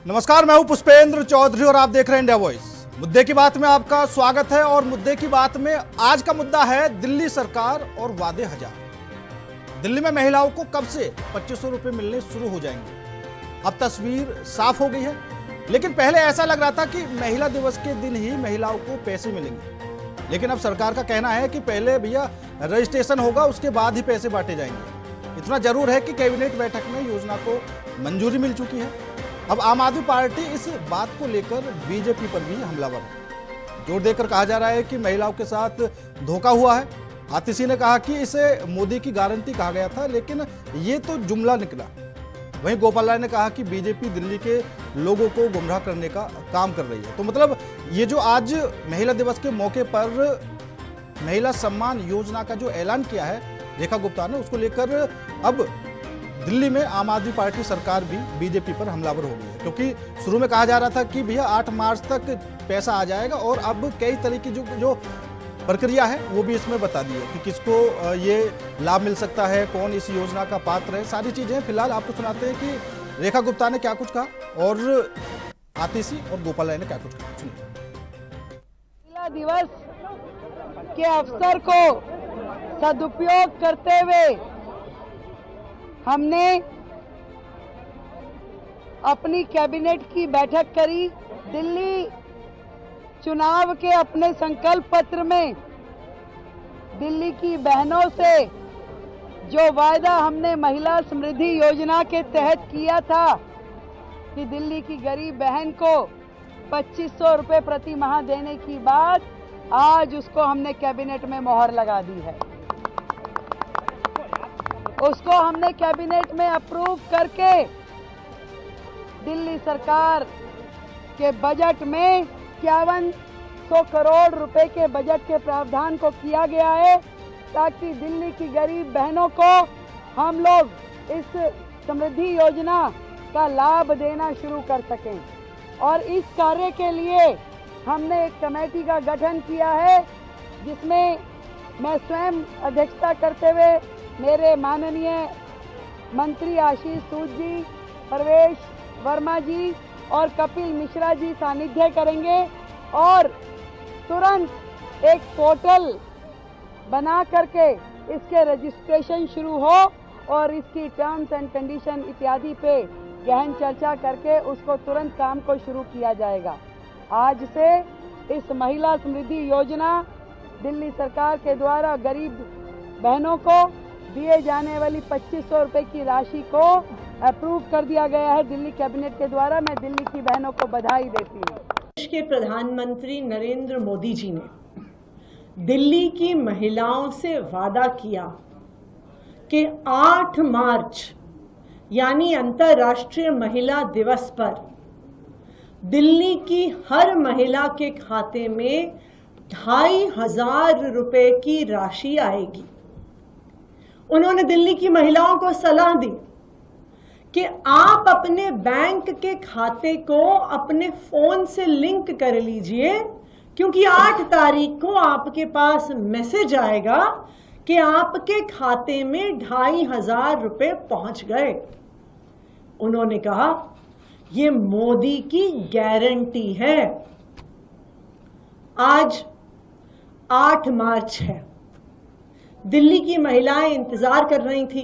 नमस्कार, मैं हूं पुष्पेंद्र चौधरी और आप देख रहे हैं इंडिया वॉइस। मुद्दे की बात में आपका स्वागत है और मुद्दे की बात में आज का मुद्दा है दिल्ली सरकार और वादे हजार। दिल्ली में महिलाओं को कब से 2500 रुपए मिलने शुरू हो जाएंगे? अब तस्वीर साफ हो गई है, लेकिन पहले ऐसा लग रहा था कि महिला दिवस के दिन ही महिलाओं को पैसे मिलेंगे, लेकिन अब सरकार का कहना है कि पहले भैया रजिस्ट्रेशन होगा, उसके बाद ही पैसे बांटे जाएंगे। इतना जरूर है कि कैबिनेट बैठक में योजना को मंजूरी मिल चुकी है। अब आम आदमी पार्टी इस बात को लेकर बीजेपी पर भी हमलावर है। जोर देकर कहा जा रहा है कि महिलाओं के साथ धोखा हुआ है। आतिशी ने कहा कि इसे मोदी की गारंटी कहा गया था, लेकिन ये तो जुमला निकला। वहीं गोपाल राय ने कहा कि बीजेपी दिल्ली के लोगों को गुमराह करने का काम कर रही है। तो मतलब ये जो आज महिला दिवस के मौके पर महिला सम्मान योजना का जो ऐलान किया है रेखा गुप्ता ने, उसको लेकर अब दिल्ली में आम आदमी पार्टी सरकार भी बीजेपी पर हमलावर हो गई है। क्योंकि शुरू में कहा जा रहा था कि भैया 8 मार्च तक पैसा आ जाएगा, और अब कई तरह की जो प्रक्रिया है वो भी इसमें बता दी है कि किसको ये लाभ मिल सकता है, कौन इस योजना का पात्र है, सारी चीजें। फिलहाल आपको सुनाते हैं कि रेखा गुप्ता ने क्या कुछ कहा और आतिशी और गोपाल राय ने क्या कुछ कहा। महिला दिवस के अवसर को सदुपयोग करते हुए हमने अपनी कैबिनेट की बैठक करी। दिल्ली चुनाव के अपने संकल्प पत्र में दिल्ली की बहनों से जो वायदा हमने महिला समृद्धि योजना के तहत किया था कि दिल्ली की गरीब बहन को 2500 रुपए प्रति माह देने की बात, आज उसको हमने कैबिनेट में मोहर लगा दी है। उसको हमने कैबिनेट में अप्रूव करके दिल्ली सरकार के बजट में 5100 करोड़ रुपए के बजट के प्रावधान को किया गया है, ताकि दिल्ली की गरीब बहनों को हम लोग इस समृद्धि योजना का लाभ देना शुरू कर सकें। और इस कार्य के लिए हमने एक कमेटी का गठन किया है, जिसमें मैं स्वयं अध्यक्षता करते हुए मेरे माननीय मंत्री आशीष सूद जी, प्रवेश वर्मा जी और कपिल मिश्रा जी सानिध्य करेंगे, और तुरंत एक पोर्टल बना करके इसके रजिस्ट्रेशन शुरू हो और इसकी टर्म्स एंड कंडीशन इत्यादि पे गहन चर्चा करके उसको तुरंत काम को शुरू किया जाएगा। आज से इस महिला समृद्धि योजना दिल्ली सरकार के द्वारा गरीब बहनों को दिए जाने वाली 2500 रुपए की राशि को अप्रूव कर दिया गया है दिल्ली कैबिनेट के द्वारा। मैं दिल्ली की बहनों को बधाई देती हूँ। देश के प्रधानमंत्री नरेंद्र मोदी जी ने दिल्ली की महिलाओं से वादा किया कि 8 मार्च यानी अंतर्राष्ट्रीय महिला दिवस पर दिल्ली की हर महिला के खाते में 2500 रुपए की राशि आएगी। उन्होंने दिल्ली की महिलाओं को सलाह दी कि आप अपने बैंक के खाते को अपने फोन से लिंक कर लीजिए, क्योंकि 8 तारीख को आपके पास मैसेज आएगा कि आपके खाते में 2500 रुपए पहुंच गए। उन्होंने कहा यह मोदी की गारंटी है। आज 8 मार्च है। दिल्ली की महिलाएं इंतजार कर रही थी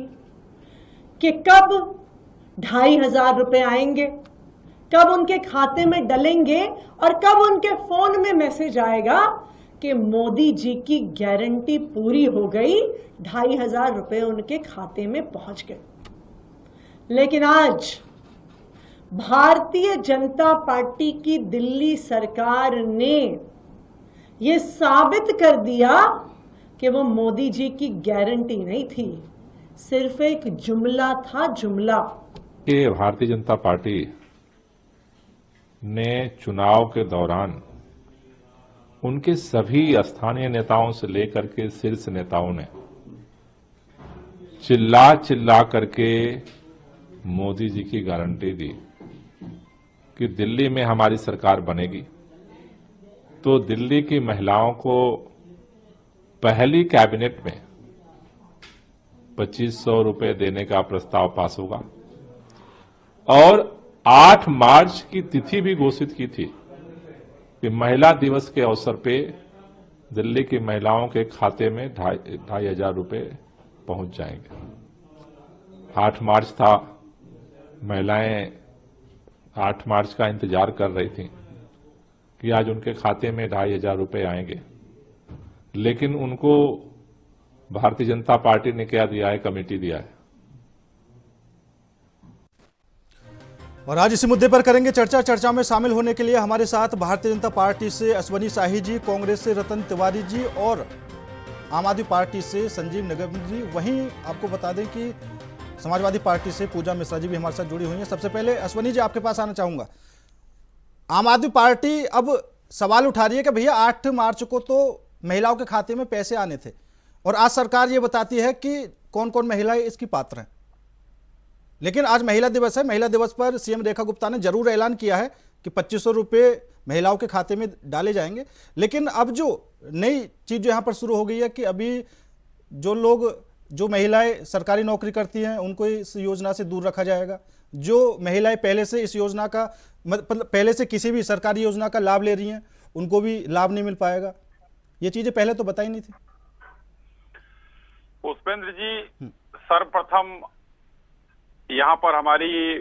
कि कब 2500 रुपए आएंगे, कब उनके खाते में डलेंगे और कब उनके फोन में मैसेज आएगा कि मोदी जी की गारंटी पूरी हो गई, 2500 रुपए उनके खाते में पहुंच गए। लेकिन आज भारतीय जनता पार्टी की दिल्ली सरकार ने यह साबित कर दिया कि वो मोदी जी की गारंटी नहीं थी, सिर्फ एक जुमला था, जुमला। कि भारतीय जनता पार्टी ने चुनाव के दौरान उनके सभी स्थानीय नेताओं से लेकर के शीर्ष नेताओं ने चिल्ला चिल्ला करके मोदी जी की गारंटी दी कि दिल्ली में हमारी सरकार बनेगी तो दिल्ली की महिलाओं को पहली कैबिनेट में 2500 रुपए देने का प्रस्ताव पास होगा और 8 मार्च की तिथि भी घोषित की थी कि महिला दिवस के अवसर पे दिल्ली की महिलाओं के खाते में 2,500 रुपए पहुंच जाएंगे। 8 मार्च था, महिलाएं 8 मार्च का इंतजार कर रही थी कि आज उनके खाते में 2,500 रुपए आएंगे, लेकिन उनको भारतीय जनता पार्टी ने क्या दिया है? कमेटी दिया है। और आज इसी मुद्दे पर करेंगे चर्चा में शामिल होने के लिए हमारे साथ भारतीय जनता पार्टी से अश्वनी शाही जी, कांग्रेस से रतन तिवारी जी और आम आदमी पार्टी से संजीव निगम जी। वहीं आपको बता दें कि समाजवादी पार्टी से पूजा मिश्रा जी भी हमारे साथ जुड़ी हुई हैं। सबसे पहले अश्वनी जी आपके पास आना चाहूंगा। आम आदमी पार्टी अब सवाल उठा रही है कि भैया 8 मार्च को तो महिलाओं के खाते में पैसे आने थे और आज सरकार ये बताती है कि कौन कौन महिलाएं इसकी पात्र हैं। लेकिन आज महिला दिवस है, महिला दिवस पर सीएम रेखा गुप्ता ने जरूर ऐलान किया है कि 2,500 रुपये महिलाओं के खाते में डाले जाएंगे। लेकिन अब जो नई चीज जो यहाँ पर शुरू हो गई है कि अभी जो महिलाएं सरकारी नौकरी करती हैं उनको इस योजना से दूर रखा जाएगा। जो महिलाएं पहले से इस योजना का पहले से किसी भी सरकारी योजना का लाभ ले रही हैं उनको भी लाभ नहीं मिल पाएगा। ये चीजें पहले तो बताई नहीं थी। पुष्पेंद्र जी, सर्वप्रथम यहाँ पर हमारी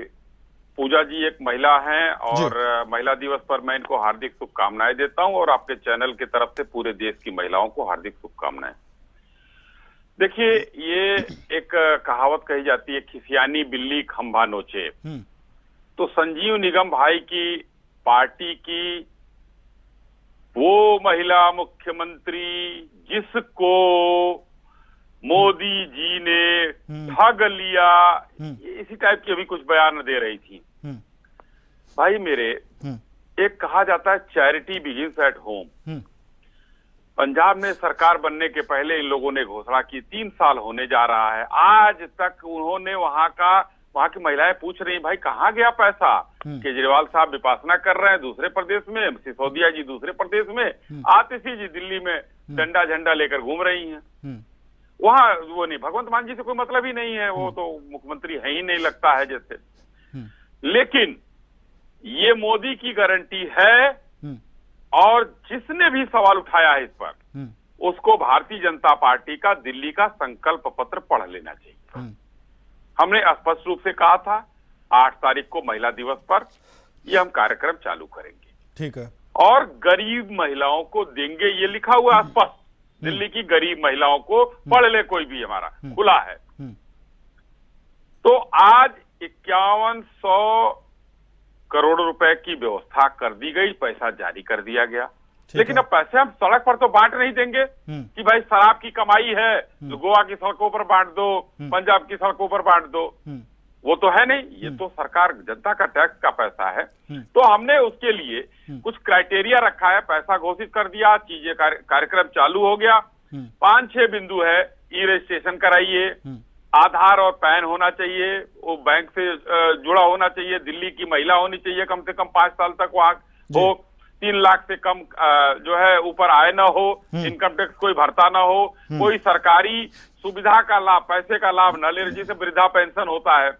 पूजा जी एक महिला हैं और महिला दिवस पर मैं इनको हार्दिक शुभकामनाएं देता हूं और आपके चैनल की तरफ से पूरे देश की महिलाओं को हार्दिक शुभकामनाएं। देखिए, ये एक कहावत कही जाती है, खिसियानी बिल्ली खंभा नोचे। तो संजीव निगम भाई की पार्टी की वो महिला मुख्यमंत्री जिसको मोदी जी ने ठग लिया, इसी टाइप की अभी कुछ बयान दे रही थी। भाई मेरे, एक कहा जाता है charity begins at home. Punjab में सरकार बनने के पहले इन लोगों ने घोषणा की, 3 साल होने जा रहा है, आज तक उन्होंने वहां की महिलाएं पूछ रही, भाई कहाँ गया पैसा? केजरीवाल साहब विपासना कर रहे हैं दूसरे प्रदेश में, सिसोदिया जी दूसरे प्रदेश में, आतिशी जी दिल्ली में डंडा झंडा लेकर घूम रही हैं। वहां वो नहीं, भगवंत मान जी से कोई मतलब ही नहीं है, वो तो मुख्यमंत्री है ही नहीं लगता है जैसे। लेकिन ये मोदी की गारंटी है और जिसने भी सवाल उठाया है इस पर उसको भारतीय जनता पार्टी का दिल्ली का संकल्प पत्र पढ़ लेना चाहिए। हमने स्पष्ट रूप से कहा था 8 तारीख को महिला दिवस पर ये हम कार्यक्रम चालू करेंगे, ठीक है, और गरीब महिलाओं को देंगे, ये लिखा हुआ स्पष्ट। दिल्ली की गरीब महिलाओं को पढ़ ले कोई भी, हमारा खुला है। तो आज 5100 करोड़ रुपए की व्यवस्था कर दी गई, पैसा जारी कर दिया गया। लेकिन अब पैसे हम सड़क पर तो बांट नहीं देंगे कि भाई शराब की कमाई है तो गोवा की सड़कों पर बांट दो, पंजाब की सड़कों पर बांट दो, वो तो है नहीं। ये तो सरकार जनता का टैक्स का पैसा है। तो हमने उसके लिए कुछ क्राइटेरिया रखा है, पैसा घोषित कर दिया, चीजें कार्यक्रम चालू हो गया। 5-6 बिंदु है, ई रजिस्ट्रेशन कराइए, आधार और पैन होना चाहिए, वो बैंक से जुड़ा होना चाहिए, दिल्ली की महिला होनी चाहिए, कम से कम 5 साल तक वहां हो, 3 लाख से कम जो है ऊपर आय ना हो, इनकम टैक्स कोई भरता ना हो, कोई सरकारी सुविधा का लाभ, पैसे का लाभ न ले, जैसे वृद्धा पेंशन होता है,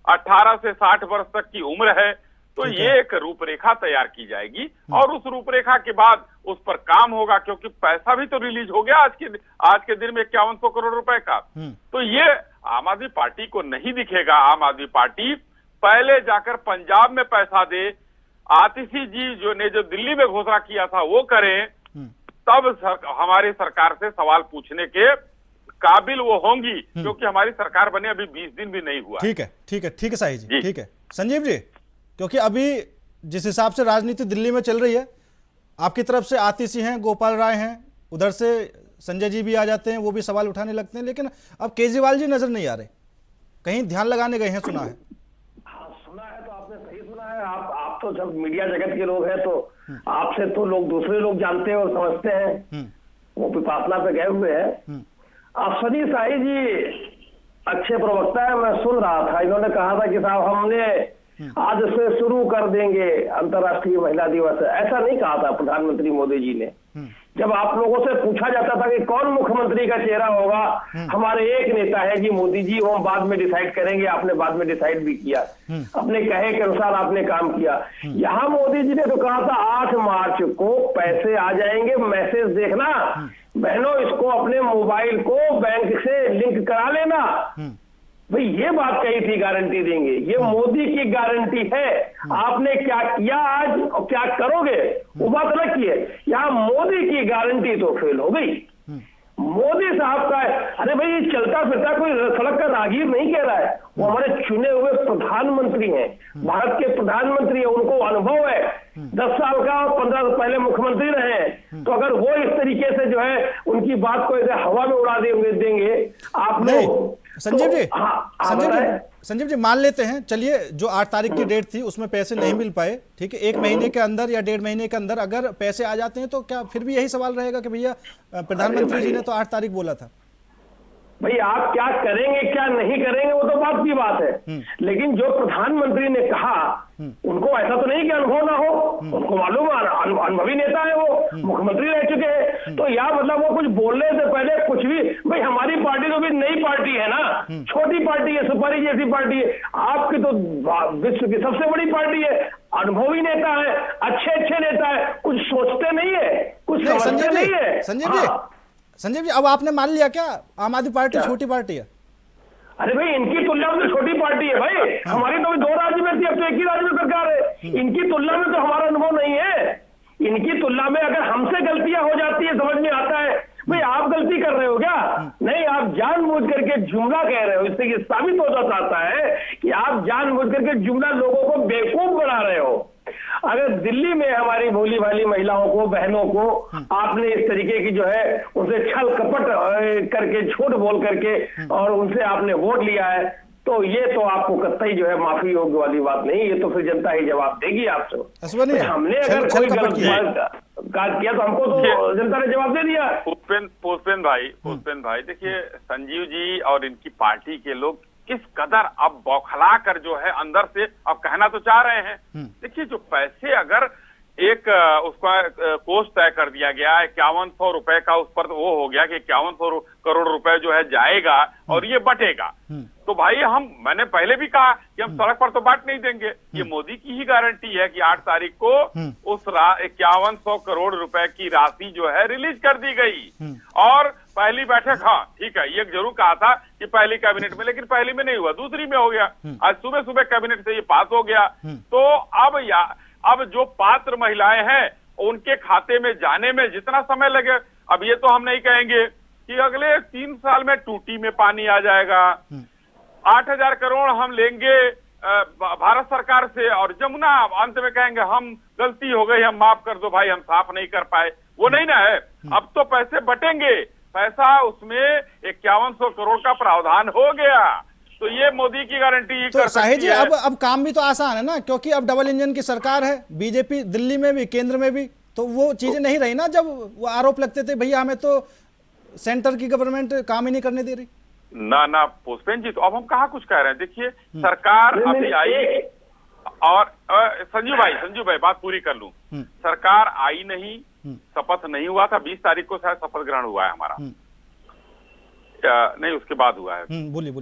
18 से 60 वर्ष तक की उम्र है। तो ये एक रूपरेखा तैयार की जाएगी और उस रूपरेखा के बाद उस पर काम होगा, क्योंकि पैसा भी तो रिलीज हो गया आज के दिन में 5100 करोड़ रुपए का। तो ये आम आदमी पार्टी को नहीं दिखेगा। आम आदमी पार्टी पहले जाकर पंजाब में पैसा दे, आतिशी जी जो दिल्ली में घोषणा किया था वो करें, तब हमारी सरकार से सवाल पूछने के काबिल वो होंगी, क्योंकि हमारी सरकार बने अभी 20 दिन भी नहीं हुआ। ठीक है शाही जी, ठीक है। संजीव जी, क्योंकि अभी जिस हिसाब से राजनीति दिल्ली में चल रही है, आपकी तरफ से आतिशी हैं, गोपाल राय हैं, उधर से संजय जी भी आ जाते हैं, वो भी सवाल उठाने लगते हैं, लेकिन अब केजरीवाल जी नजर नहीं आ रहे, कहीं ध्यान लगाने गए हैं, सुना है। हाँ, सुना है, तो आपने सही सुना है। आप तो जब मीडिया जगत के लोग हैं तो आपसे तो दूसरे लोग जानते हैं और समझते हैं, वो विपासना पे गए हुए हैं। अश्वनी शाही जी अच्छे प्रवक्ता है, मैं सुन रहा था, इन्होंने कहा था कि साहब हमने आज से शुरू कर देंगे अंतर्राष्ट्रीय महिला दिवस। ऐसा नहीं कहा था प्रधानमंत्री मोदी जी ने। जब आप लोगों से पूछा जाता था कि कौन मुख्यमंत्री का चेहरा होगा, हमारे एक नेता है जी मोदी जी, वो बाद में डिसाइड करेंगे। आपने बाद में डिसाइड भी किया, अपने कहे के अनुसार आपने काम किया। यहाँ मोदी जी ने तो कहा था 8 मार्च को पैसे आ जाएंगे, मैसेज देखना बहनों, इसको अपने मोबाइल को बैंक से लिंक करा लेना। भाई ये बात कही थी गारंटी देंगे, ये मोदी की गारंटी है। आपने क्या किया आज और क्या करोगे वो बात अलग की है। यहाँ मोदी की गारंटी तो फेल हो गई। मोदी साहब का अरे भाई चलता फिरता कोई सड़क का राहगीर नहीं कह रहा है, वो हमारे चुने हुए प्रधानमंत्री हैं, भारत के प्रधानमंत्री हैं, उनको अनुभव है, 10 साल का और 15 साल पहले मुख्यमंत्री रहे हैं। तो अगर वो इस तरीके से जो है उनकी बात को ऐसे हवा में उड़ा देंगे आप लोग। संजीव जी, हाँ, संजीव जी मान लेते हैं, चलिए जो 8 तारीख की डेट थी उसमें पैसे नहीं मिल पाए, ठीक है, 1 महीने के अंदर या 1.5 महीने के अंदर अगर पैसे आ जाते हैं तो क्या फिर भी यही सवाल रहेगा कि भैया प्रधानमंत्री जी ने तो 8 तारीख बोला था? भाई आप क्या करेंगे क्या नहीं करेंगे वो तो बात की बात है, लेकिन जो प्रधानमंत्री ने कहा उनको ऐसा तो नहीं कि अनुभव ना हो, उनको मालूम अनुभवी नेता है, वो मुख्यमंत्री रह चुके हैं। तो या मतलब वो कुछ बोलने से पहले कुछ भी, भाई हमारी पार्टी तो भी नई पार्टी है ना, छोटी पार्टी है, सुपारी जैसी पार्टी है। आपकी तो विश्व की सबसे बड़ी पार्टी है, अनुभवी नेता है, अच्छे नेता है, कुछ सोचते नहीं है, कुछ समझते नहीं है। संजीव जी अब आपने मान लिया क्या आम आदमी पार्टी छोटी पार्टी है? अरे भाई इनकी तुलना में तो छोटी पार्टी है भाई, हमारी तो 2 राज्य में थी, अब तो 1 ही राज्य में सरकार है। इनकी तुलना में तो हमारा अनुभव नहीं है। इनकी तुलना में अगर हमसे गलतियां हो जाती है समझ में आता है। भाई आप गलती कर रहे हो क्या? नहीं, आप जानबूझ करके जुमला कह रहे हो। इससे ये साबित हो जाता है कि आप जानबूझ करके जुमला लोगों को बेवकूफ बना रहे हो। अगर दिल्ली में हमारी भोली भाली महिलाओं को, बहनों को आपने इस तरीके की जो है उनसे छल कपट करके, झूठ बोल करके और उनसे आपने वोट लिया है, तो ये तो आपको कतई जो है माफी योग्य वाली बात नहीं। ये तो फिर जनता ही जवाब देगी आपसे। हमने अगर कोई गलत काज किया तो हमको तो जनता ने जवाब दे दिया। पुष्पेंद्र भाई देखिए, संजीव जी और इनकी पार्टी के लोग किस कदर अब बौखला कर जो है अंदर से अब कहना तो चाह रहे हैं। देखिए जो पैसे अगर एक उसका कोष तय कर दिया गया 5100 रुपए का, उस पर वो हो गया कि 5100 करोड़ रुपए जो है जाएगा और ये बटेगा। तो भाई मैंने पहले भी कहा कि हम सड़क पर तो बांट नहीं देंगे। ये मोदी की ही गारंटी है कि 8 तारीख को उस 5100 करोड़ रुपए की राशि जो है रिलीज कर दी गई। और पहली बैठक, हाँ ठीक है, ये जरूर कहा था कि पहली कैबिनेट में, लेकिन पहली में नहीं हुआ, दूसरी में हो गया। आज सुबह सुबह कैबिनेट से ये पास हो गया। तो अब जो पात्र महिलाएं हैं उनके खाते में जाने में जितना समय लगे, अब ये तो हम नहीं कहेंगे कि अगले 3 साल में टूटी में पानी आ जाएगा। 8000 करोड़ हम लेंगे भारत सरकार से और जमुना अंत में कहेंगे हम गलती हो गई, हम माफ कर दो भाई, हम साफ नहीं कर पाए। वो नहीं ना है। अब तो पैसे बटेंगे, पैसा उसमें 5100 करोड़ का प्रावधान हो गया। तो ये मोदी की गारंटी तो साहिब जी अब काम भी तो आसान है ना, क्योंकि अब डबल इंजन की सरकार है, बीजेपी दिल्ली में भी केंद्र में भी, तो वो चीजें नहीं रही ना। जब वो आरोप लगते थे भैया हमें तो सेंटर की गवर्नमेंट काम ही नहीं करने दे रही। ना पुष्पेंद्र जी, तो अब हम कहाँ कुछ कह रहे हैं। देखिए सरकार अभी आई और संजू भाई बात पूरी कर लूं। सरकार आई नहीं, शपथ नहीं हुआ था, 20 तारीख को शायद शपथ ग्रहण हुआ है हमारा, नहीं उसके बाद हुआ है। बोलिए।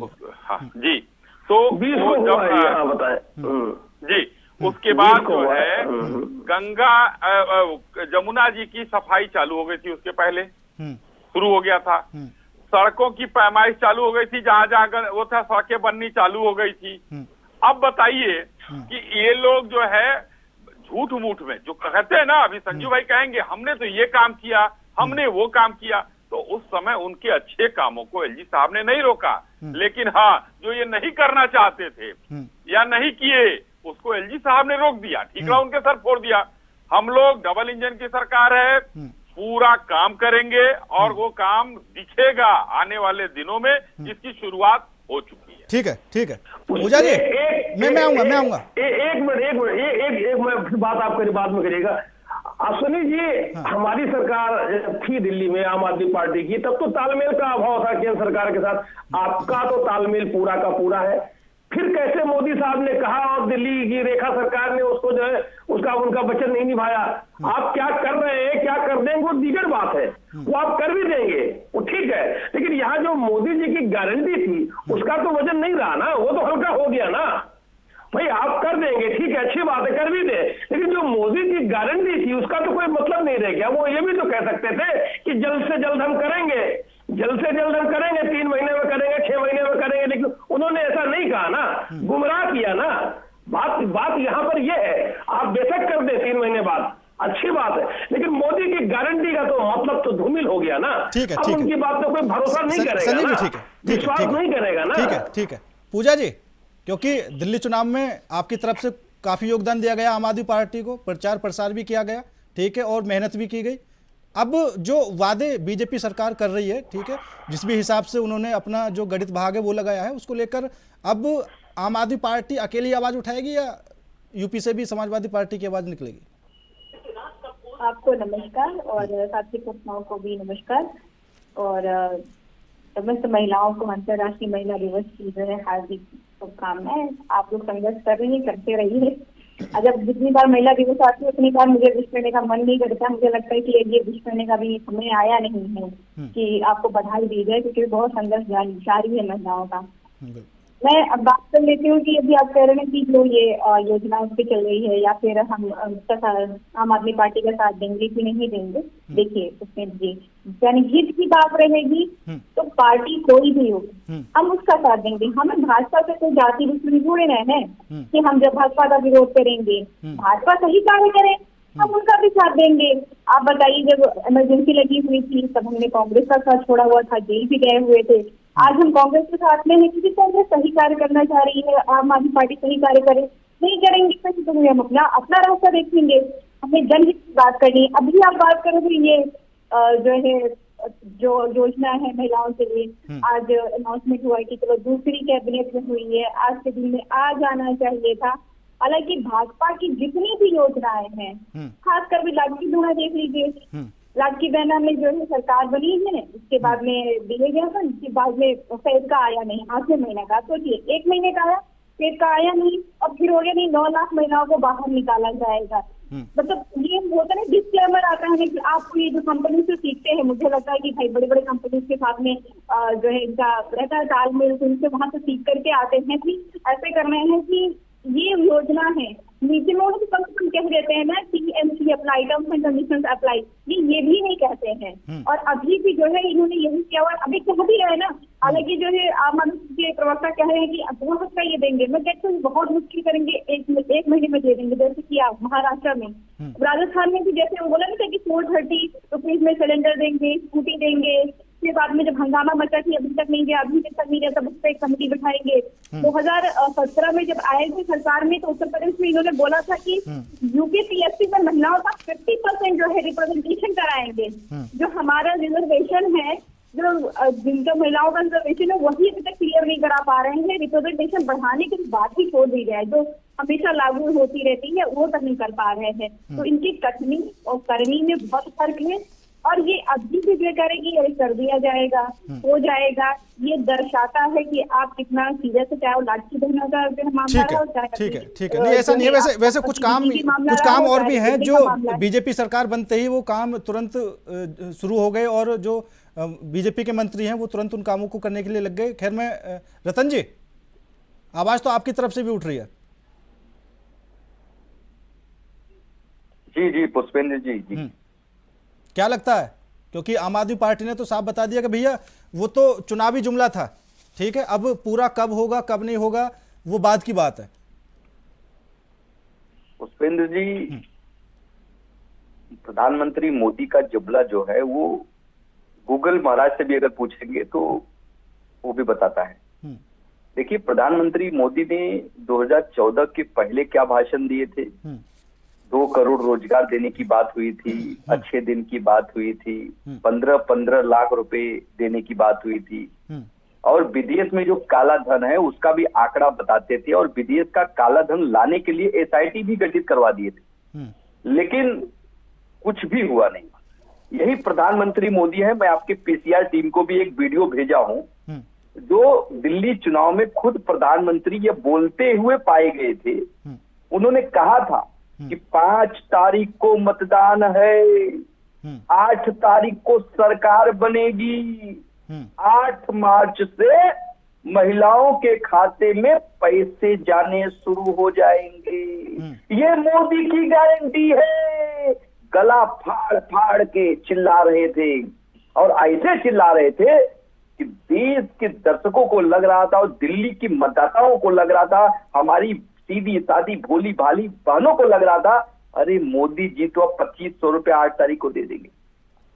हाँ जी, तो 20 को बताएं जी। उसके बाद जो है गंगा जमुना जी की सफाई चालू हो गई थी, उसके पहले शुरू हो गया था। सड़कों की पैमाइश चालू हो गई थी, जहां जहां वो था सड़कें बननी चालू हो गई थी। अब बताइए कि ये लोग जो है झूठ मूठ में जो कहते हैं ना, अभी संजू भाई कहेंगे हमने तो ये काम किया, हमने वो काम किया, तो उस समय उनके अच्छे कामों को एलजी साहब ने नहीं रोका। लेकिन हाँ, जो ये नहीं करना चाहते थे या नहीं किए उसको एलजी साहब ने रोक दिया, ठीकरा उनके सर फोड़ दिया। हम लोग डबल इंजन की सरकार है, पूरा काम करेंगे और वो काम दिखेगा आने वाले दिनों में, जिसकी शुरुआत हो चुकी है। ठीक है पुजारी, मैं आऊंगा एक मिनट बात आप करिए, बाद में करिएगा। अश्विनी जी, हमारी सरकार थी दिल्ली में आम आदमी पार्टी की, तब तो तालमेल का अभाव था केंद्र सरकार के साथ। आपका तो तालमेल पूरा का पूरा है। फिर कैसे मोदी साहब ने कहा और दिल्ली की रेखा सरकार ने उसको जो है उसका उनका वचन नहीं निभाया। आप क्या कर रहे हैं, क्या कर देंगे वो दीगर बात है, वो आप कर भी देंगे, वो ठीक है, लेकिन यहाँ जो मोदी जी की गारंटी थी उसका तो वजन नहीं रहा ना, वो तो हल्का हो गया ना। भाई आप कर देंगे, ठीक है, अच्छी बात है, कर भी दे, लेकिन जो मोदी की गारंटी थी उसका तो कोई मतलब नहीं रह गया। वो ये भी तो कह सकते थे कि जल्द से जल्द हम करेंगे, जल्द से जल्द हम करेंगे, 3 महीने में करेंगे, 6 महीने में करेंगे, लेकिन उन्होंने ऐसा नहीं कहा ना, गुमराह किया ना। बात यहाँ पर यह है, आप बेशक कर दे 3 महीने बाद, अच्छी बात है, लेकिन मोदी की गारंटी का तो मतलब तो धूमिल हो गया ना। ठीक है, अब ठीक है, उनकी बात पे कोई भरोसा नहीं करेगा ना, विश्वास नहीं करेगा ना। ठीक है पूजा जी, क्योंकि दिल्ली चुनाव में आपकी तरफ से काफी योगदान दिया गया आम आदमी पार्टी को, प्रचार प्रसार भी किया गया, ठीक है, और मेहनत भी की गई। अब जो वादे बीजेपी सरकार कर रही है, ठीक है, जिस भी हिसाब से उन्होंने अपना जो गणित भाग है वो लगाया है, उसको लेकर अब आम आदमी पार्टी अकेली आवाज उठाएगी या यूपी से भी समाजवादी पार्टी की आवाज निकलेगी? आपको नमस्कार और साथी पुष्पाओं को भी नमस्कार और समस्त महिलाओं को अंतर्राष्ट्रीय महिला दिवस की जो है हार्दिक शुभकामनाएं। आप लोग संघर्ष कर रही है, करते रहिए। जब जितनी बार महिला दिवस आती है उतनी बार मुझे विश करने का मन नहीं करता। मुझे लगता है कि ये विश करने का भी समय आया नहीं है कि आपको बधाई दी जाए, क्योंकि बहुत संघर्ष जारी है महिलाओं का। मैं अब बात कर लेती हूँ कि अभी आप कह रहे हैं कि जो ये योजना उस पर चल रही है या फिर हम आम आदमी पार्टी का साथ देंगे कि नहीं देंगे। देखिए उसमें जी जनहित की बात रहेगी तो पार्टी कोई भी हो हम उसका साथ देंगे। हमें भाजपा से कोई जाति दुश्मनी जुड़े रहे हैं कि हम जब भाजपा का विरोध करेंगे, भाजपा सही कार्य करे हम उनका भी साथ देंगे। आप बताइए जब इमरजेंसी लगी हुई थी तब हमने कांग्रेस का साथ छोड़ा हुआ था, जेल भी गए हुए थे। आज हम कांग्रेस के साथ में है क्योंकि कांग्रेस सही कार्य करना चाह रही है, आम आदमी पार्टी सही कार्य करे। नहीं करेंगे तो हम अपना रास्ता देखेंगे। हमें जनहित की बात करनी है। अभी आप बात करोगे ये जो है जो योजना है महिलाओं के लिए, आज अनाउंसमेंट हुआ है कि चलो दूसरी कैबिनेट में हुई है, आज के दिन में आ जाना चाहिए था। हालांकि भाजपा की जितनी भी योजनाएं हैं, खासकर भी लाडली बहना देख लीजिए, लाडली बहना में जो है सरकार बनी है, उसके बाद में दिए गया था, उसके बाद में फेज का आया नहीं, 8 महीने का। सोचिए 1 महीने का आया, फेज का आया नहीं, और फिर हो गया नहीं 9 लाख महिलाओं को बाहर निकाला जाएगा। मतलब ये होता है डिस्क्लेमर आता है कि आपको ये जो कंपनी से सीखते हैं, मुझे लगता है कि भाई बड़े बड़े कंपनी के साथ में जो है इनका रहता है तालमेल, तो इनसे वहां से सीख करके आते हैं कि ऐसे कर रहे हैं कि ये योजना है। नीचे में उन्होंने कम से कम कह देते हैं ना TMC apply, terms and conditions apply, ये भी नहीं कहते हैं। और अभी भी जो है इन्होंने यही किया हुआ, अभी कह भी रहे ना। हालांकि जो है आम आदमी के प्रवक्ता कह रहे हैं कि बहुत अच्छा ये देंगे, मैं कहती हूँ बहुत मुश्किल करेंगे, एक महीने में दे देंगे, जैसे कि आप महाराष्ट्र में, राजस्थान में भी जैसे वो बोला नहीं था कि 430 रुपीज में सिलेंडर देंगे, स्कूटी देंगे। फिर बाद में जब हंगामा मचा कि अभी तक नहीं गया, अभी तक नहीं गया, तब उस पर एक कमेटी बिठाएंगे। 2017 में जब आए थे सरकार में तो उत्तर प्रदेश में इन्होंने बोला था कि यूपीपीएससी में महिलाओं का 50% जो है रिप्रेजेंटेशन कराएंगे। जो हमारा रिजर्वेशन है, जो जिनका महिलाओं का रिजर्वेशन है, वही अभी तक क्लियर नहीं करा पा रहे हैं। रिप्रेजेंटेशन बढ़ाने की बात ही छोड़ दी जाए, जो हमेशा लागू होती रहती है वो तक नहीं कर पा रहे हैं। तो इनकी कथनी और करनी में बहुत फर्क है। और ये अभी भी जो करेगी ये कर दिया जाएगा, हो जाएगा, ये दर्शाता है कि आप कितना सीरियस है, चाहे वो लाडली बहना का मामला हो, ठीक है नहीं ऐसा नहीं है। वैसे कुछ काम और भी हैं जो बीजेपी सरकार बनते ही वो काम तुरंत शुरू हो गए, और जो बीजेपी के मंत्री हैं वो तुरंत उन कामों को करने के लिए लग गए। खैर मैं रतन जी, आवाज तो आपकी तरफ से भी उठ रही है। जी पुष्पेंद्र जी क्या लगता है, क्योंकि आम आदमी पार्टी ने तो साफ बता दिया कि भैया वो तो चुनावी जुमला था, ठीक है, अब पूरा कब होगा कब नहीं होगा वो बाद की बात है। पुष्पेंद्र जी, प्रधानमंत्री मोदी का जुमला जो है वो गूगल महाराज से भी अगर पूछेंगे तो वो भी बताता है। देखिए प्रधानमंत्री मोदी ने 2014 के पहले क्या भाषण दिए थे, 2 करोड़ रोजगार देने की बात हुई थी, अच्छे दिन की बात हुई थी, 15 लाख रुपए देने की बात हुई थी, और विदेश में जो काला धन है उसका भी आंकड़ा बताते थे, और विदेश का काला धन लाने के लिए SIT भी गठित करवा दिए थे, लेकिन कुछ भी हुआ नहीं। यही प्रधानमंत्री मोदी है। मैं आपके PCR टीम को भी एक वीडियो भेजा हूं, जो दिल्ली चुनाव में खुद प्रधानमंत्री ये बोलते हुए पाए गए थे, उन्होंने कहा था कि 5 तारीख को मतदान है, 8 तारीख को सरकार बनेगी, 8 मार्च से महिलाओं के खाते में पैसे जाने शुरू हो जाएंगे। ये मोदी की गारंटी है। गला फाड़ फाड़ के चिल्ला रहे थे और ऐसे चिल्ला रहे थे कि देश के दर्शकों को लग रहा था और दिल्ली की मतदाताओं को लग रहा था, हमारी सीधी सादी भोली भाली बहनों को लग रहा था, अरे मोदी जी तो अब 2500 रुपए 8 तारीख को दे देंगे।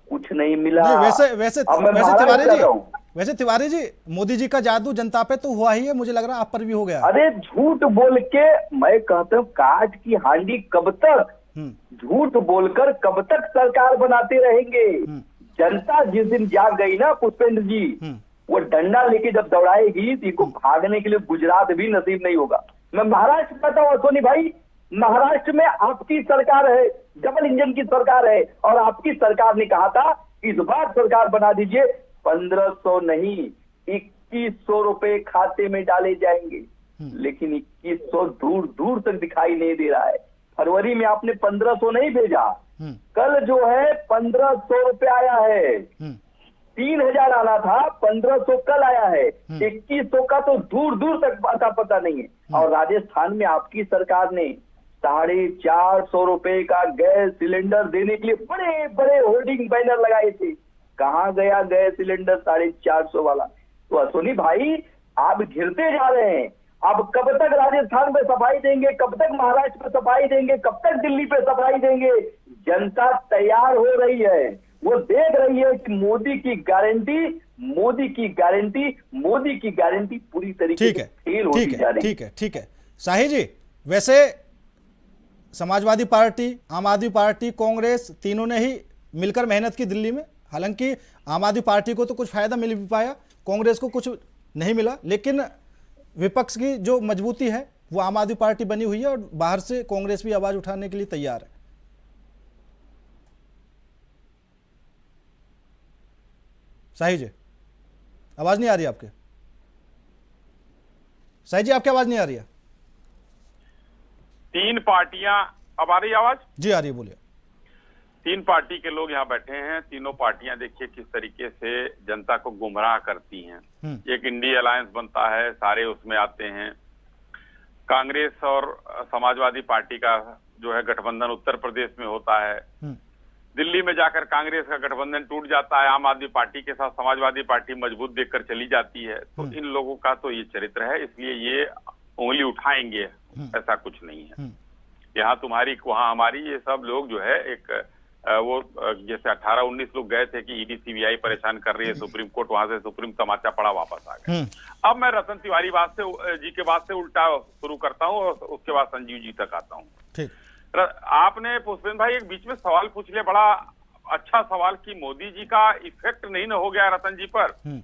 कुछ नहीं मिला। वैसे तिवारी जी, मोदी जी का जादू जनता पे तो हुआ ही है, मुझे लग रहा है आप पर भी हो गया। अरे झूठ बोल के, मैं कहता हूँ काठ की हांडी कब तक, झूठ बोलकर कब तक सरकार बनाते रहेंगे। जनता जिस दिन जाग गई ना पुष्पेंद्र जी, वो डंडा लेके जब दौड़ाएगी तो इनको भागने के लिए गुजरात भी नसीब नहीं होगा। मैं महाराष्ट्र कहता हूँ अश्वनी भाई, महाराष्ट्र में आपकी सरकार है, डबल इंजन की सरकार है, और आपकी सरकार ने कहा था इस बार सरकार बना दीजिए, 1500 नहीं 2100 रुपए खाते में डाले जाएंगे। लेकिन 2100 दूर दूर तक दिखाई नहीं दे रहा है। फरवरी में आपने 1500 नहीं भेजा, कल जो है 1500 रुपए आया है। 3000 आना था, 1500 कल आया है। 2100 का तो दूर दूर तक पता नहीं है। और राजस्थान में आपकी सरकार ने 450 रुपए का गैस सिलेंडर देने के लिए बड़े बड़े होर्डिंग बैनर लगाए थे। कहाँ गया गैस सिलेंडर 450 वाला? तो अश्वनी भाई आप घिरते जा रहे हैं। अब कब तक राजस्थान पे सफाई देंगे, कब तक महाराष्ट्र पे सफाई देंगे, कब तक दिल्ली पे सफाई देंगे? जनता तैयार हो रही है, वो देख रही है कि मोदी की गारंटी, मोदी की गारंटी, मोदी की गारंटी पूरी तरीके से फेल होती जा रही है। ठीक है शाही जी, वैसे समाजवादी पार्टी, आम आदमी पार्टी, कांग्रेस, तीनों ने ही मिलकर मेहनत की दिल्ली में। हालांकि आम आदमी पार्टी को तो कुछ फायदा मिल भी पाया, कांग्रेस को कुछ नहीं मिला, लेकिन विपक्ष की जो मजबूती है वो आम आदमी पार्टी बनी हुई है और बाहर से कांग्रेस भी आवाज उठाने के लिए तैयार है। शाही जी आवाज नहीं आ रही आपके? शाही जी आपकी आवाज नहीं आ रही है? 3 पार्टियां, अब आ रही आवाज? जी आ रही है, बोलिए। 3 पार्टी के लोग यहाँ बैठे हैं। तीनों पार्टियां देखिए किस तरीके से जनता को गुमराह करती हैं। एक इंडिया अलायंस बनता है, सारे उसमें आते हैं। कांग्रेस और समाजवादी पार्टी का जो है गठबंधन उत्तर प्रदेश में होता है। दिल्ली में जाकर कांग्रेस का गठबंधन टूट जाता है, आम आदमी पार्टी के साथ समाजवादी पार्टी मजबूत देखकर चली जाती है। तो इन लोगों का तो ये चरित्र है, इसलिए ये उंगली उठाएंगे, ऐसा कुछ नहीं है। यहाँ तुम्हारी वहाँ हमारी, ये सब लोग जो है एक वो जैसे 18-19 लोग गए थे कि ईडी सीबीआई परेशान कर रही है सुप्रीम कोर्ट, वहां से सुप्रीम तमाचा पड़ा वापस आ गए। अब मैं रतन तिवारी जी के बाद से उल्टा शुरू करता हूँ और उसके बाद संजीव जी तक आता हूँ। आपने पुष्पेंद्र भाई एक बीच में सवाल पूछ लिया, बड़ा अच्छा सवाल, कि मोदी जी का इफेक्ट नहीं न हो गया रतन जी पर।